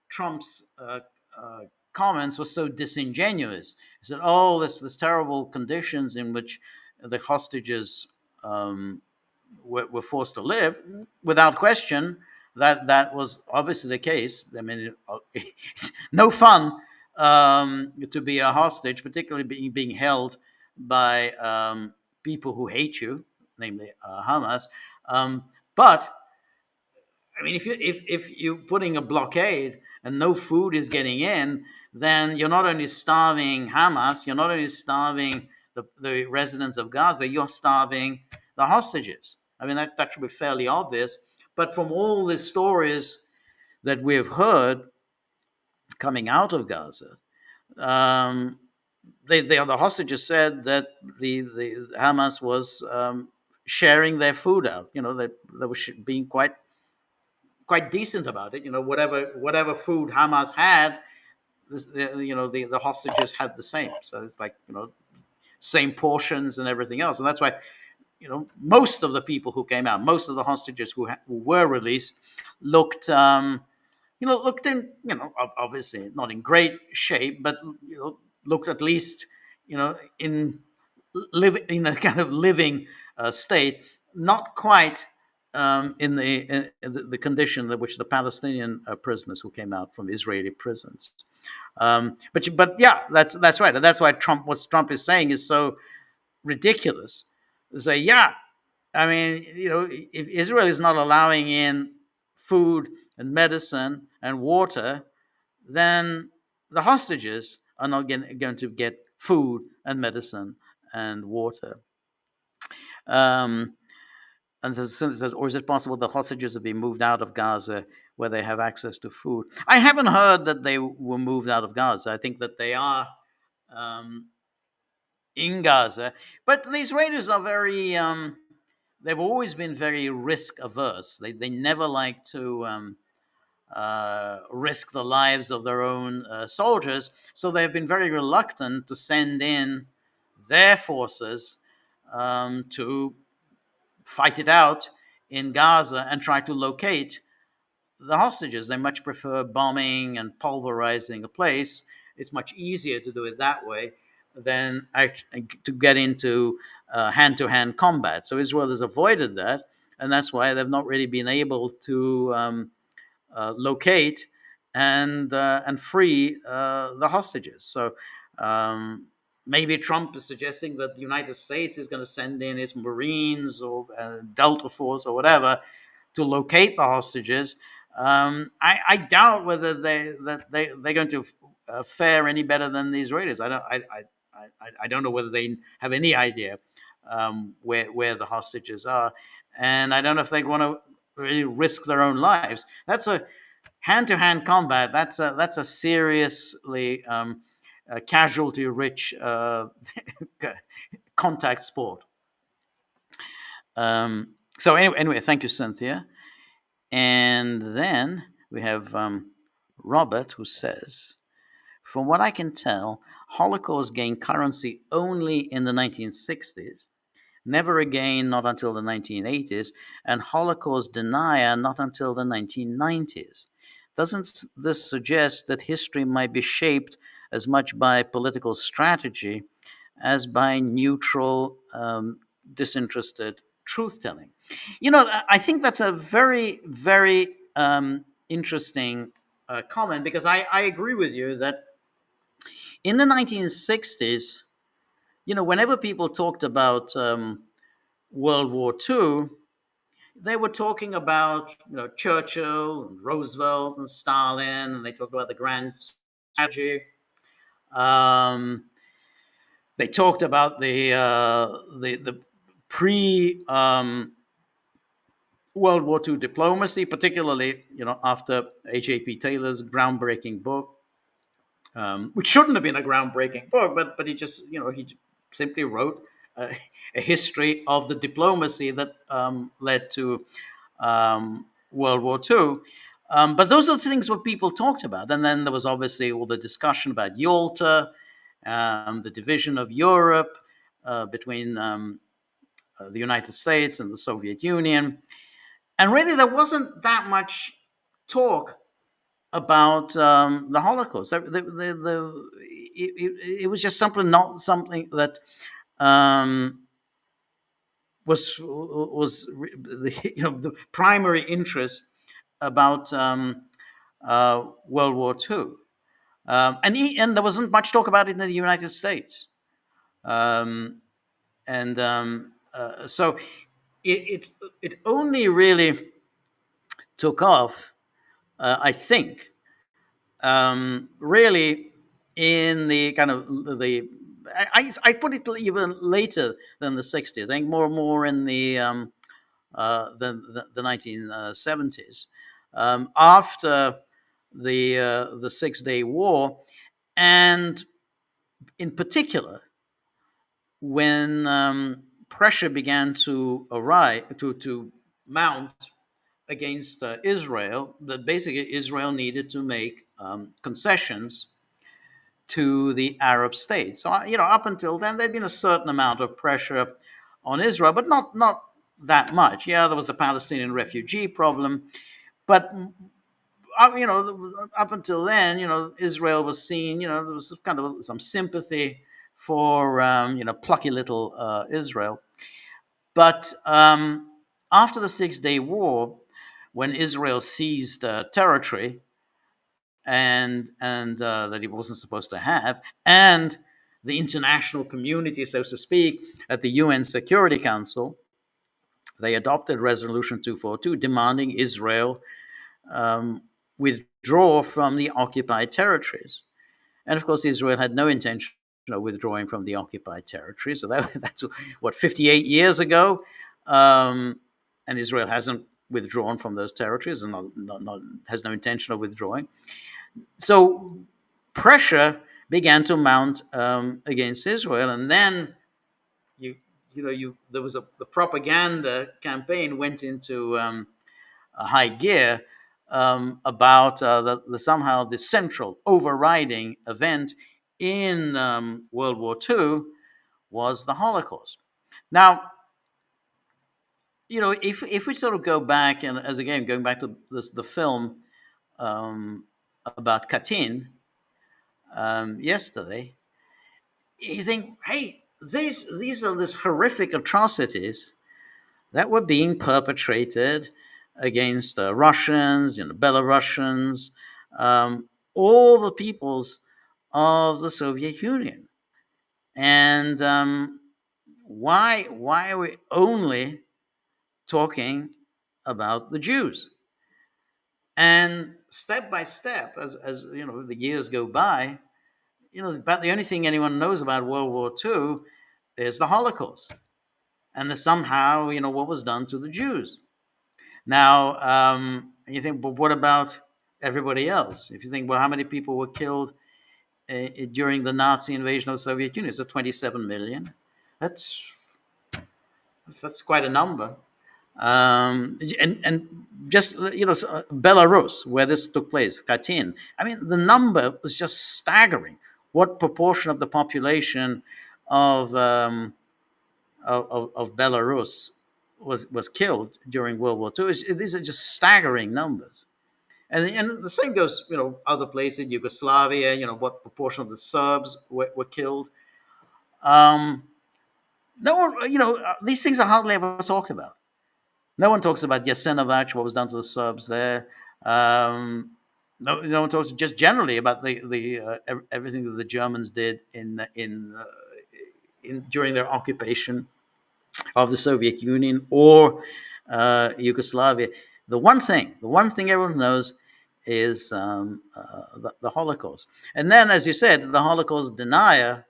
Trump's uh, comments were so disingenuous. He said, oh, this terrible conditions in which the hostages um, were forced to live, without question, that was obviously the case. I mean, it's no fun to be a hostage, particularly being held by people who hate you, namely Hamas. But I mean, if you're putting a blockade and no food is getting in, then you're not only starving Hamas, you're not only starving the residents of Gaza, you're starving the hostages. I mean, that should be fairly obvious. But from all the stories that we've heard coming out of Gaza, um, the hostages said that the Hamas was sharing their food out. You know, they were being quite decent about it. You know, whatever food Hamas had, the hostages had the same. So it's like, same portions and everything else. And that's why, most of the people who came out, most of the hostages who were released, looked looked in, obviously not in great shape, but looked at least, in in a kind of living state, not quite in the condition in which the Palestinian prisoners who came out from Israeli prisons. But yeah, that's right, and that's why what Trump is saying is so ridiculous. Say, yeah, I mean, if Israel is not allowing in food and medicine and water, then the hostages are not going to get food and medicine and water. Um, and so it says, or is it possible the hostages have been moved out of Gaza where they have access to food? I haven't heard that they were moved out of Gaza. I think that they are um, in Gaza. But the Israelis are very, they've always been very risk averse. They never like to risk the lives of their own soldiers. So they've been very reluctant to send in their forces to fight it out in Gaza and try to locate the hostages. They much prefer bombing and pulverizing a place. It's much easier to do it that way than to get into hand-to-hand combat. So Israel has avoided that, and that's why they've not really been able to locate and free the hostages. So maybe Trump is suggesting that the United States is going to send in its Marines or Delta Force or whatever to locate the hostages. I doubt whether they're going to fare any better than the Israelis. I don't know whether they have any idea where the hostages are, and I don't know if they want to really risk their own lives. That's a hand-to-hand combat. That's a seriously casualty-rich contact sport. So anyway, thank you, Cynthia. And then we have Robert, who says, from what I can tell, Holocaust gained currency only in the 1960s, never again not until the 1980s, and Holocaust denier not until the 1990s. Doesn't this suggest that history might be shaped as much by political strategy as by neutral, disinterested truth telling? I think that's a very, very interesting comment, because I agree with you that in the 1960s, whenever people talked about World War II, they were talking about Churchill, and Roosevelt, and Stalin, and they talked about the grand strategy. Um, They talked about the pre World War II diplomacy, particularly after H.A.P. Taylor's groundbreaking book, which shouldn't have been a groundbreaking book, but he just he simply wrote a history of the diplomacy that led to World War II. But those are the things what people talked about. And then there was obviously all the discussion about Yalta, the division of Europe between the United States and the Soviet Union. And really, there wasn't that much talk about the Holocaust. It was just simply not something that was the primary interest about World War II, and there wasn't much talk about it in the United States, so it only really took off, I think, really in the kind of I put it even later than the 60s. I think more in the 1970s, after the 6 Day War, and in particular when pressure began to arise to mount against Israel, that basically Israel needed to make concessions to the Arab states. So up until then, there'd been a certain amount of pressure on Israel, but not that much. Yeah, there was a Palestinian refugee problem, but up until then, Israel was seen. There was kind of some sympathy for plucky little Israel. But after the 6 Day War, when Israel seized territory and that it wasn't supposed to have, and the international community, so to speak, at the UN Security Council, they adopted Resolution 242 demanding Israel withdraw from the occupied territories. And of course, Israel had no intention of withdrawing from the occupied territories. So that's 58 years ago, and Israel hasn't withdrawn from those territories and has no intention of withdrawing. So pressure began to mount against Israel, and then there was the propaganda campaign went into a high gear about somehow the central overriding event in World War II was the Holocaust. Now, if we sort of go back, and as again going back to the film about Katyn yesterday, you think, hey, these are these horrific atrocities that were being perpetrated against Russians, Belarusians, all the peoples of the Soviet Union. And why are we only talking about the Jews? And step by step, as the years go by, about the only thing anyone knows about World War II is the Holocaust, and somehow what was done to the Jews. Now, you think, but what about everybody else? If you think, well, how many people were killed during the Nazi invasion of the Soviet Union? So 27 million. That's quite a number. And just Belarus, where this took place, Katyn. I mean, the number was just staggering. What proportion of the population of Belarus was killed during World War II? These are just staggering numbers. And the same goes, other places, Yugoslavia. What proportion of the Serbs were killed? No one, these things are hardly ever talked about. No one talks about Jasenovac, what was done to the Serbs there. No one talks just generally about the everything that the Germans did during their occupation of the Soviet Union or Yugoslavia. The one thing everyone knows is the Holocaust. And then, as you said, the Holocaust denier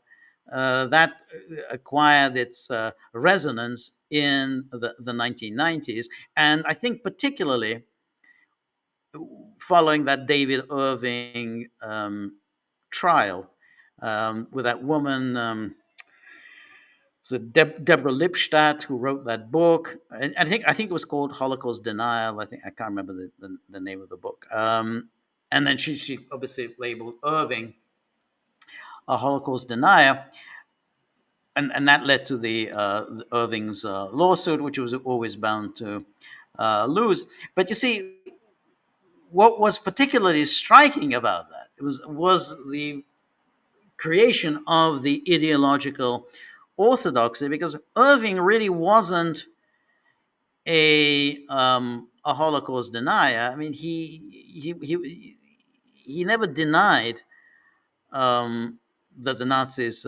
that acquired its resonance in the 1990s. And I think particularly following that David Irving trial with that woman, so Deborah Lipstadt, who wrote that book. And I think it was called Holocaust Denial. I can't remember the name of the book. And then she obviously labeled Irving a Holocaust denier, and that led to the Irving's lawsuit, which was always bound to lose. But you see, what was particularly striking about that was the creation of the ideological orthodoxy, because Irving really wasn't a Holocaust denier. I mean, he never denied that the Nazis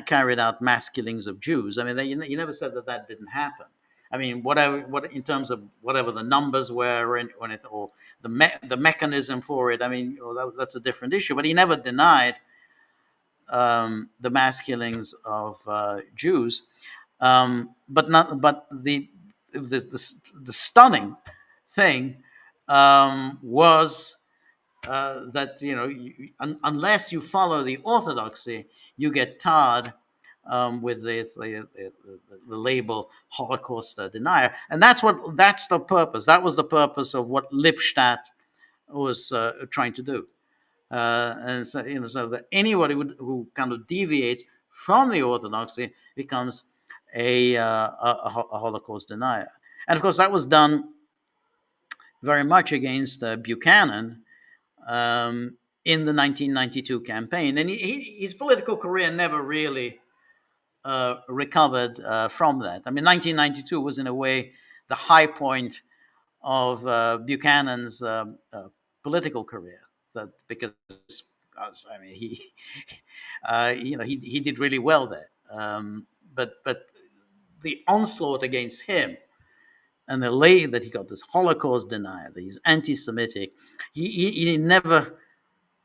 carried out mass killings of Jews. I mean, he never said that that didn't happen. I mean, what in terms of whatever the numbers were, or the mechanism for it. I mean, that's a different issue. But he never denied the mass killings of Jews. But the stunning thing was that unless you follow the orthodoxy, you get tarred with the label Holocaust denier, and that's the purpose. That was the purpose of what Lipstadt was trying to do, and so that anybody who kind of deviates from the orthodoxy becomes a Holocaust denier, and of course that was done very much against Buchanan in the 1992 campaign. And his political career never really recovered from that. I mean, 1992 was in a way the high point of Buchanan's political career. Because I mean, he did really well there. But the onslaught against him and the lay that he got this Holocaust denier, that he's anti-Semitic, he never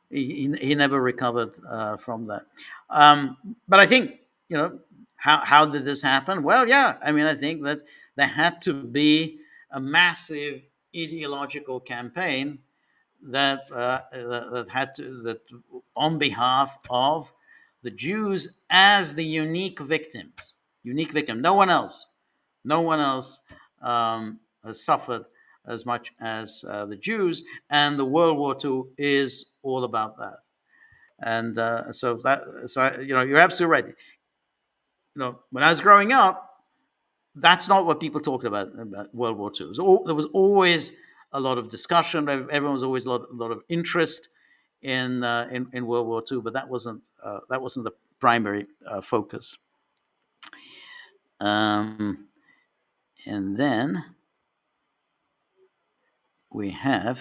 recovered from that. But I think, how did this happen? Well, yeah, I mean, I think that there had to be a massive ideological campaign that on behalf of the Jews as the unique victim. No one else has suffered as much as the Jews, and the World War II is all about that. And so you're absolutely right. When I was growing up, that's not what people talked about World War II. There was always a lot of discussion. Everyone was always a lot of interest in World War II, but that wasn't the primary focus. And then we have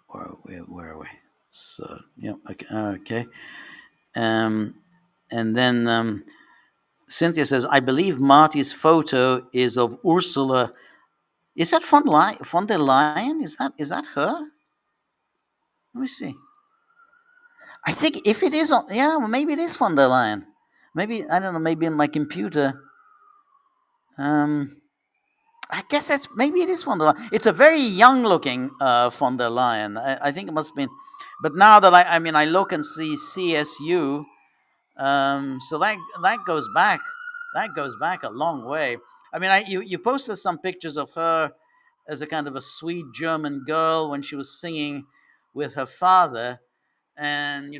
where are we? So okay. And then Cynthia says, I believe Marty's photo is of Ursula. Is that von der Leyen? Is that her? Let me see. I think if it is well, maybe it is von der Leyen. Maybe, I don't know, maybe in my computer. I guess maybe it is von der Leyen. It's a very young looking von der Leyen. I think it must have been. But now that I look and see CSU, so that goes back a long way. I mean, you posted some pictures of her as a kind of a sweet German girl when she was singing with her father, and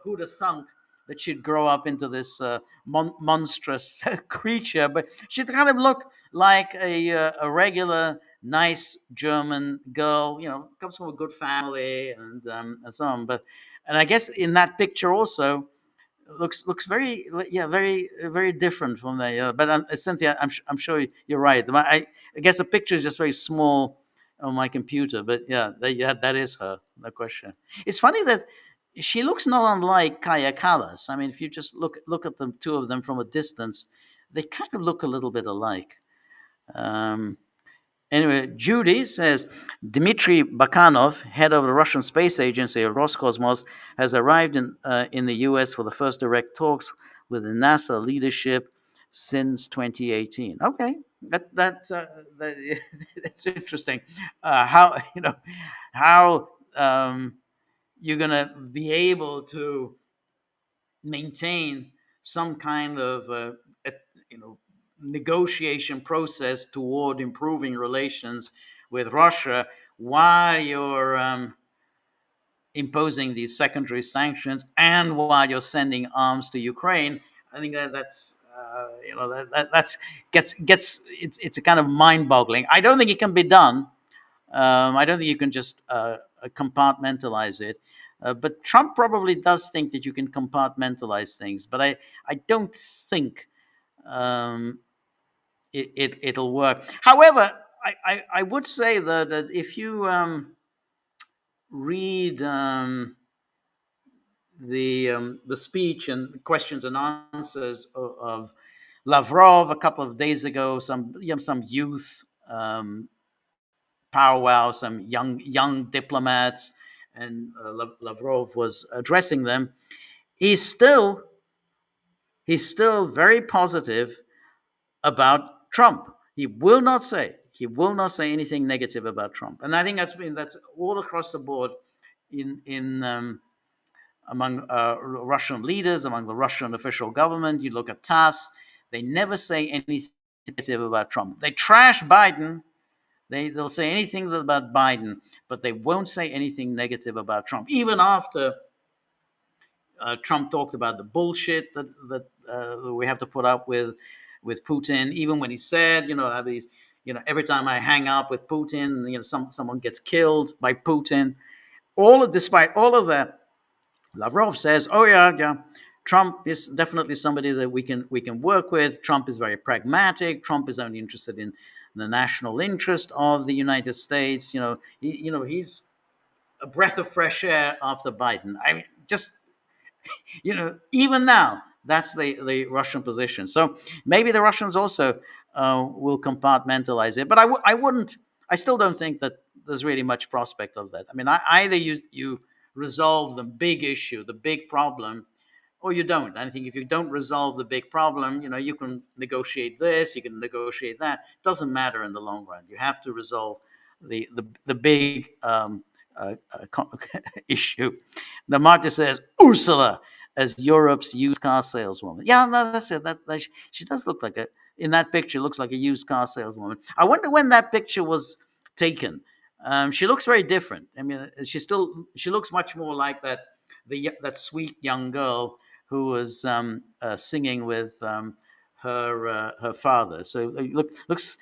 who'd have thunk that she'd grow up into this monstrous creature. But she kind of looked like a regular nice German girl, comes from a good family and so on. And I guess in that picture also looks very, very, very different from the but Cynthia, I'm sure you're right. I guess the picture is just very small on my computer, but that is her, no question. It's funny that she looks not unlike Kaya Kallas. I mean, if you just look at the two of them from a distance, they kind of look a little bit alike. And Anyway, Judy says Dmitry Bakanov, head of the Russian space agency Roscosmos, has arrived in the U.S. for the first direct talks with the NASA leadership since 2018. Okay, that that's interesting. How how you're gonna be able to maintain some kind of you know negotiation process toward improving relations with Russia while you're imposing these secondary sanctions and while you're sending arms to Ukraine. I think that's that's gets it's a kind of mind-boggling. I don't think it can be done. I don't think you can just compartmentalize it. But Trump probably does think that you can compartmentalize things. But I don't think um, it'll work. However, I would say that if you read the speech and questions and answers of Lavrov a couple of days ago, some youth powwow, some young diplomats, and Lavrov was addressing them. He's still he's still very positive about Trump. He will not say anything negative about Trump, and I think that's all across the board in among Russian leaders, among the Russian official government. You look at TASS; they never say anything negative about Trump. They trash Biden. They'll say anything about Biden, but they won't say anything negative about Trump. Even after Trump talked about the bullshit that we have to put up with Putin. Even when he said, every time I hang up with Putin, someone gets killed by Putin. Despite all of that, Lavrov says, "Oh yeah. Trump is definitely somebody that we can work with. Trump is very pragmatic. Trump is only interested in the national interest of the United States. He's a breath of fresh air after Biden. I mean, just even now, that's the Russian position. So maybe the Russians also will compartmentalize it. But I wouldn't. I still don't think that there's really much prospect of that. I mean, either you resolve the big issue, the big problem, or you don't. I think if you don't resolve the big problem, you can negotiate this, you can negotiate that. It doesn't matter in the long run. You have to resolve the big issue. The Marta says Ursula as Europe's used car saleswoman. Yeah, no, that's it. She does look like in that picture. Looks like a used car saleswoman. I wonder when that picture was taken. She looks very different. I mean, she looks much more like that sweet young girl who was singing with her father. So looks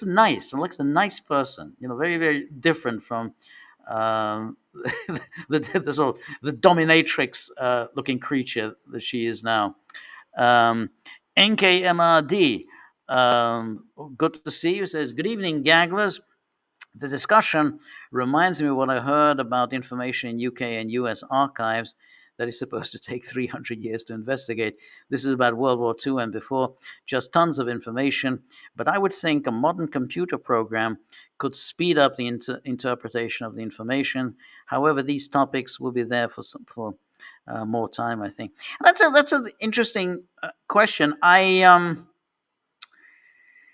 nice and looks a nice person. Very very different from the dominatrix looking creature that she is now. NKMRD, good to see you. Says good evening, Gagglers. The discussion reminds me of what I heard about information in UK and US archives that is supposed to take 300 years to investigate. This is about World War II and before, just tons of information. But I would think a modern computer program could speed up the interpretation of the information. However, these topics will be there for more time, I think. That's an interesting question. Chat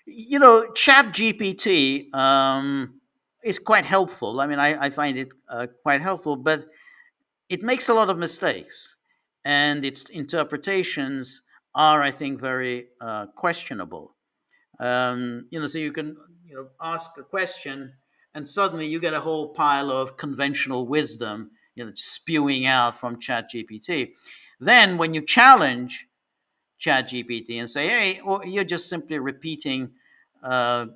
GPT is quite helpful. I mean, I find it quite helpful, but it makes a lot of mistakes, and its interpretations are, I think, very questionable. So you can ask a question, and suddenly you get a whole pile of conventional wisdom, spewing out from Chat GPT. Then, when you challenge ChatGPT and say, "Hey, well, you're just simply repeating uh,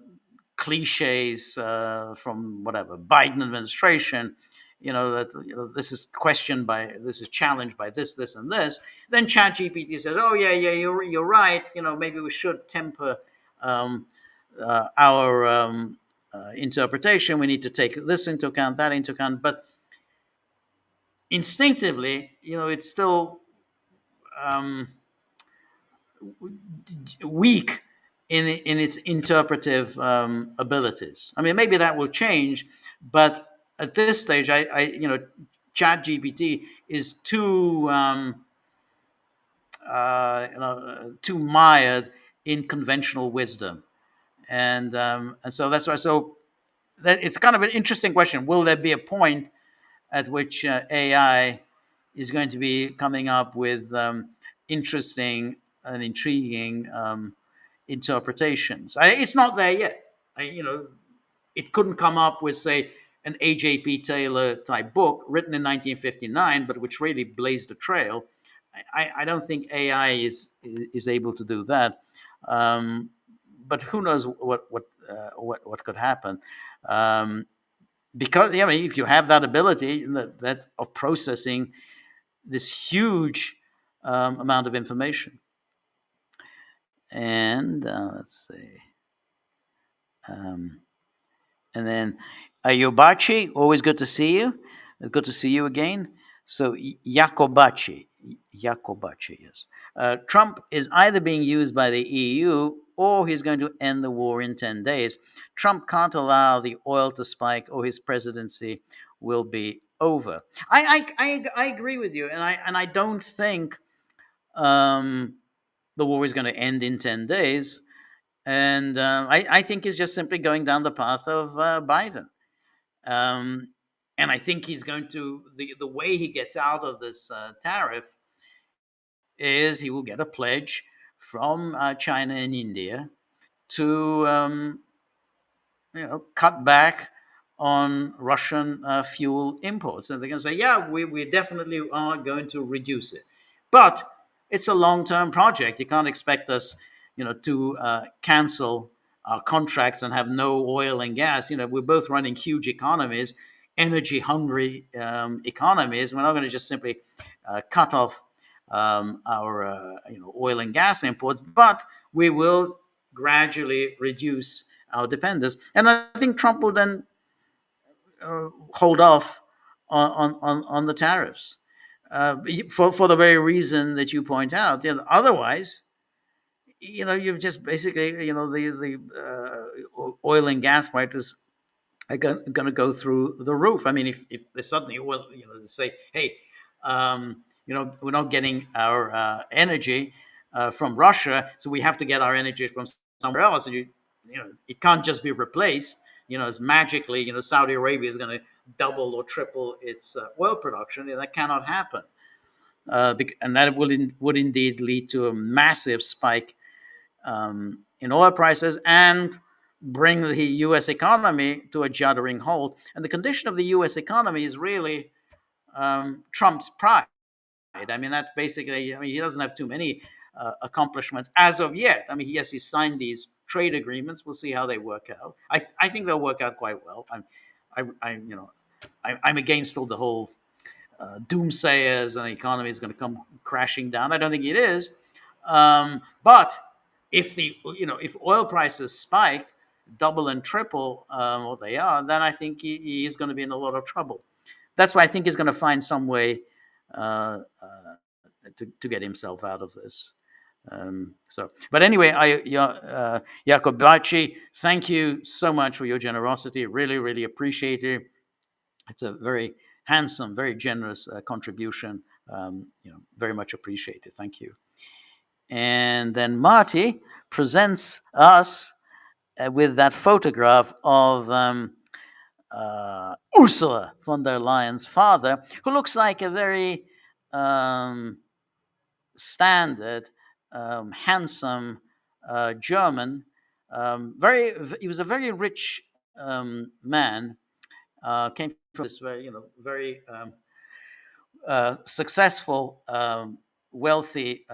cliches from whatever Biden administration," that this is challenged by this, and this. Then ChatGPT says, "Oh yeah, you're right. Maybe we should temper our interpretation. We need to take this into account, that into account." But instinctively, it's still weak in its interpretive abilities. I mean, maybe that will change, but at this stage, Chat GPT is too too mired in conventional wisdom, and so that's why. So that it's kind of an interesting question. Will there be a point at which AI is going to be coming up with interesting and intriguing interpretations? It's not there yet. It couldn't come up with, say, an A.J.P. Taylor type book written in 1959, but which really blazed a trail. I don't think AI is able to do that. Um, but who knows what could happen? Um, because if you have that ability that of processing this huge amount of information, and let's see, um, and then Ayobachi, always good to see you. Good to see you again. So Yakobachi, yes. Trump is either being used by the EU or he's going to end the war in 10 days. Trump can't allow the oil to spike or his presidency will be over. I agree with you, and I don't think um, the war is going to end in 10 days. And I think he's just simply going down the path of Biden. Um, and I think he's going to, the way he gets out of this tariff is he will get a pledge from China and India to cut back on Russian fuel imports. And they're going to say, yeah, we definitely are going to reduce it. But it's a long-term project. You can't expect us, to cancel our contracts and have no oil and gas. We're both running huge economies, energy-hungry economies. We're not going to just simply cut off our oil and gas imports, but we will gradually reduce our dependence. And I think Trump will then hold off on the tariffs for the very reason that you point out. Otherwise, you've just basically, the oil and gas prices are going to go through the roof. I mean, if there's suddenly oil, they say, hey, we're not getting our energy from Russia, so we have to get our energy from somewhere else. And it can't just be replaced. As magically, Saudi Arabia is going to double or triple its oil production. That cannot happen, and that would indeed lead to a massive spike in oil prices and bring the U.S. economy to a juddering halt. And the condition of the U.S. economy is really Trump's pride. I mean, that's basically, he doesn't have too many accomplishments as of yet. I mean, yes, he signed these trade agreements. We'll see how they work out. I think they'll work out quite well. I'm against all the whole doomsayers and the economy is going to come crashing down. I don't think it is. But if oil prices spike double and triple what they are, then I think he is going to be in a lot of trouble. That's why I think he's going to find some way to get himself out of this. But anyway, Jacobachi, thank you so much for your generosity. Really, really appreciate it. It's a very handsome, very generous contribution. Very much appreciated. Thank you. And then Marty presents us with that photograph of Ursula von der Leyen's father, who looks like a very standard, handsome German. He was a very rich man. Came from this very successful, wealthy,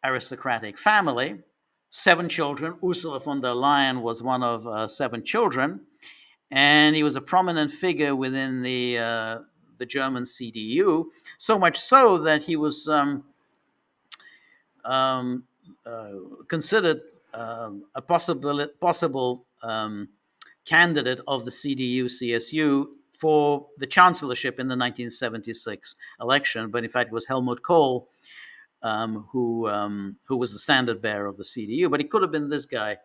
aristocratic family. 7 children. Ursula von der Leyen was one of 7 children, and he was a prominent figure within the German CDU. So much so that he was considered a possible candidate of the CDU-CSU for the chancellorship in the 1976 election. But in fact, it was Helmut Kohl who was the standard bearer of the CDU, but it could have been this guy.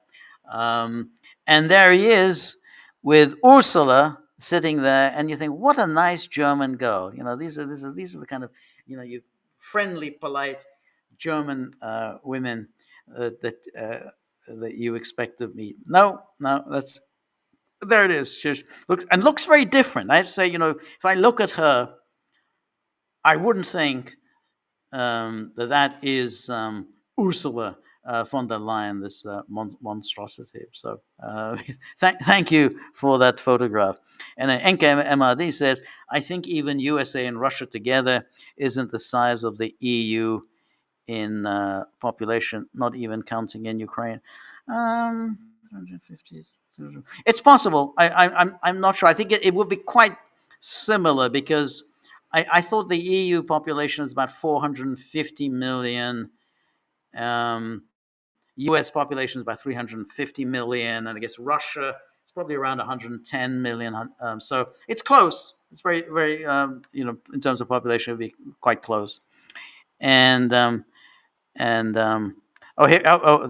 And there he is with Ursula sitting there, and you think, what a nice German girl. These are the kind of you friendly, polite German women that you expect to meet. No, there it is. She looks very different. I have to say, if I look at her, I wouldn't think that is Ursula von der Leyen, this monstrosity. So thank you for that photograph. And NKMRD says, I think even USA and Russia together isn't the size of the EU in population, not even counting in Ukraine. 150. It's possible. I'm not sure. I think it would be quite similar because I thought the EU population is about 450 million. US population is about 350 million, and I guess Russia is probably around 110 million. So it's close. It's very, very, in terms of population, it would be quite close. And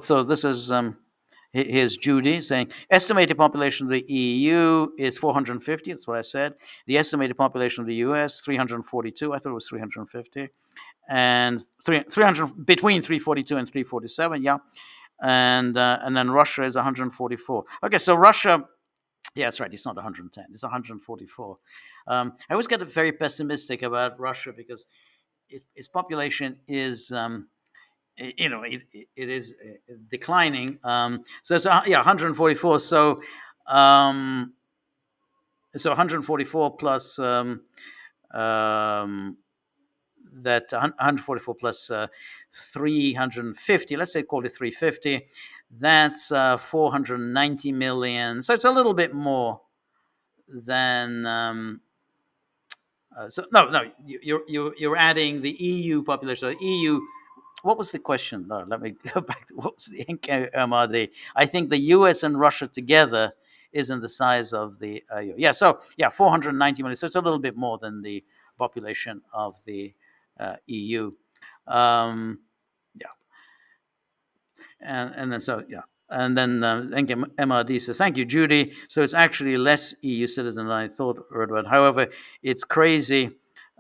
so this is here's Judy saying estimated population of the EU is 450. That's what I said. The estimated population of the US 342. I thought it was 350, and 300 between 342 and 347. Yeah, and then Russia is 144. Okay, so Russia. Yeah, that's right. It's not 110. It's 144. I always get very pessimistic about Russia because its population is. It is declining. So it's 144. So 144 plus that 144 plus 350. Let's say call it 350. That's 490 million. So it's a little bit more than. So no, you're adding the EU population. The EU. What was the question? No, let me go back to what was the NKMRD. I think the US and Russia together isn't the size of the EU. Yeah, so 490 million. So it's a little bit more than the population of the EU. And then and then MRD says, thank you, Judy. So it's actually less EU citizen than I thought, Redwood. However, it's crazy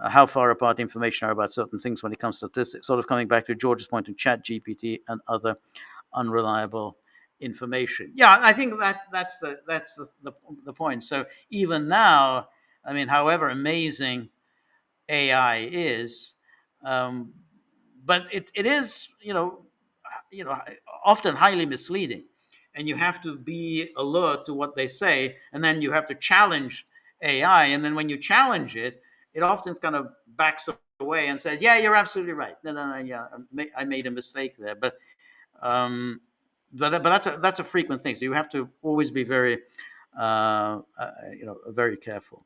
how far apart information are about certain things when it comes to statistics. Sort of coming back to George's point on Chat GPT and other unreliable information. Yeah, I think that's the point. So even now, I mean, however amazing AI is, but it is often highly misleading, and you have to be alert to what they say, and then you have to challenge AI, and then when you challenge it, it often kind of backs away and says, "Yeah, you're absolutely right. No, yeah, I made a mistake there." But that's a frequent thing. So you have to always be very, very careful.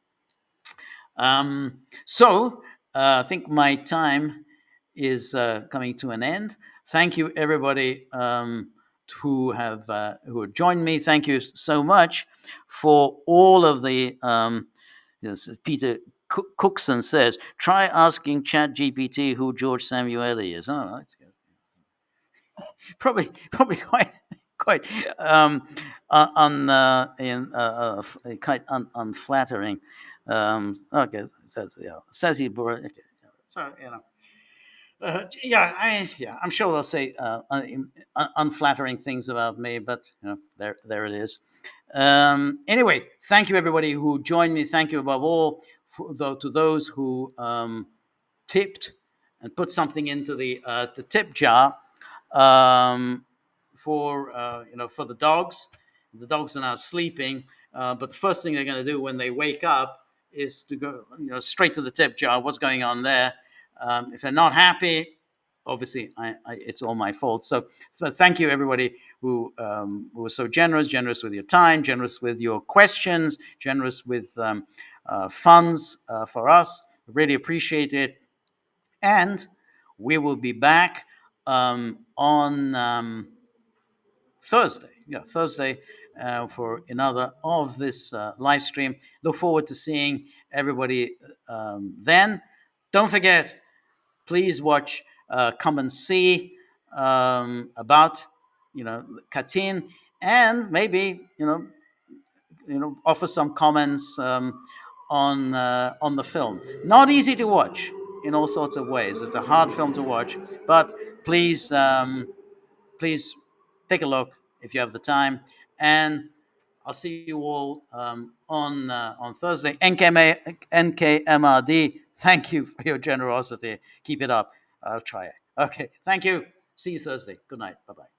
So I think my time is coming to an end. Thank you, everybody who have joined me. Thank you so much for all of the. Peter Cookson says, "Try asking ChatGPT who George Samueli is." Oh, that's good. Probably quite unflattering. Okay, it says he. Okay, so I'm sure they'll say unflattering things about me, but there it is. Anyway, thank you everybody who joined me. Thank you above all to those who tipped and put something into the tip jar for the dogs. The dogs are now sleeping, but the first thing they're going to do when they wake up is to go straight to the tip jar. What's going on there? If they're not happy, obviously it's all my fault. So thank you everybody who was so generous with your time, generous with your questions, generous with funds for us. Really appreciate it. And we will be back on Thursday. Thursday for another of this live stream. Look forward to seeing everybody then. Don't forget, please watch come and see about, Katyn, and maybe, offer some comments on the film. Not easy to watch in all sorts of ways. It's a hard film to watch, but please, please take a look if you have the time. And I'll see you all on Thursday. NKMRD, thank you for your generosity. Keep it up. I'll try it. Okay, thank you. See you Thursday. Good night. Bye bye.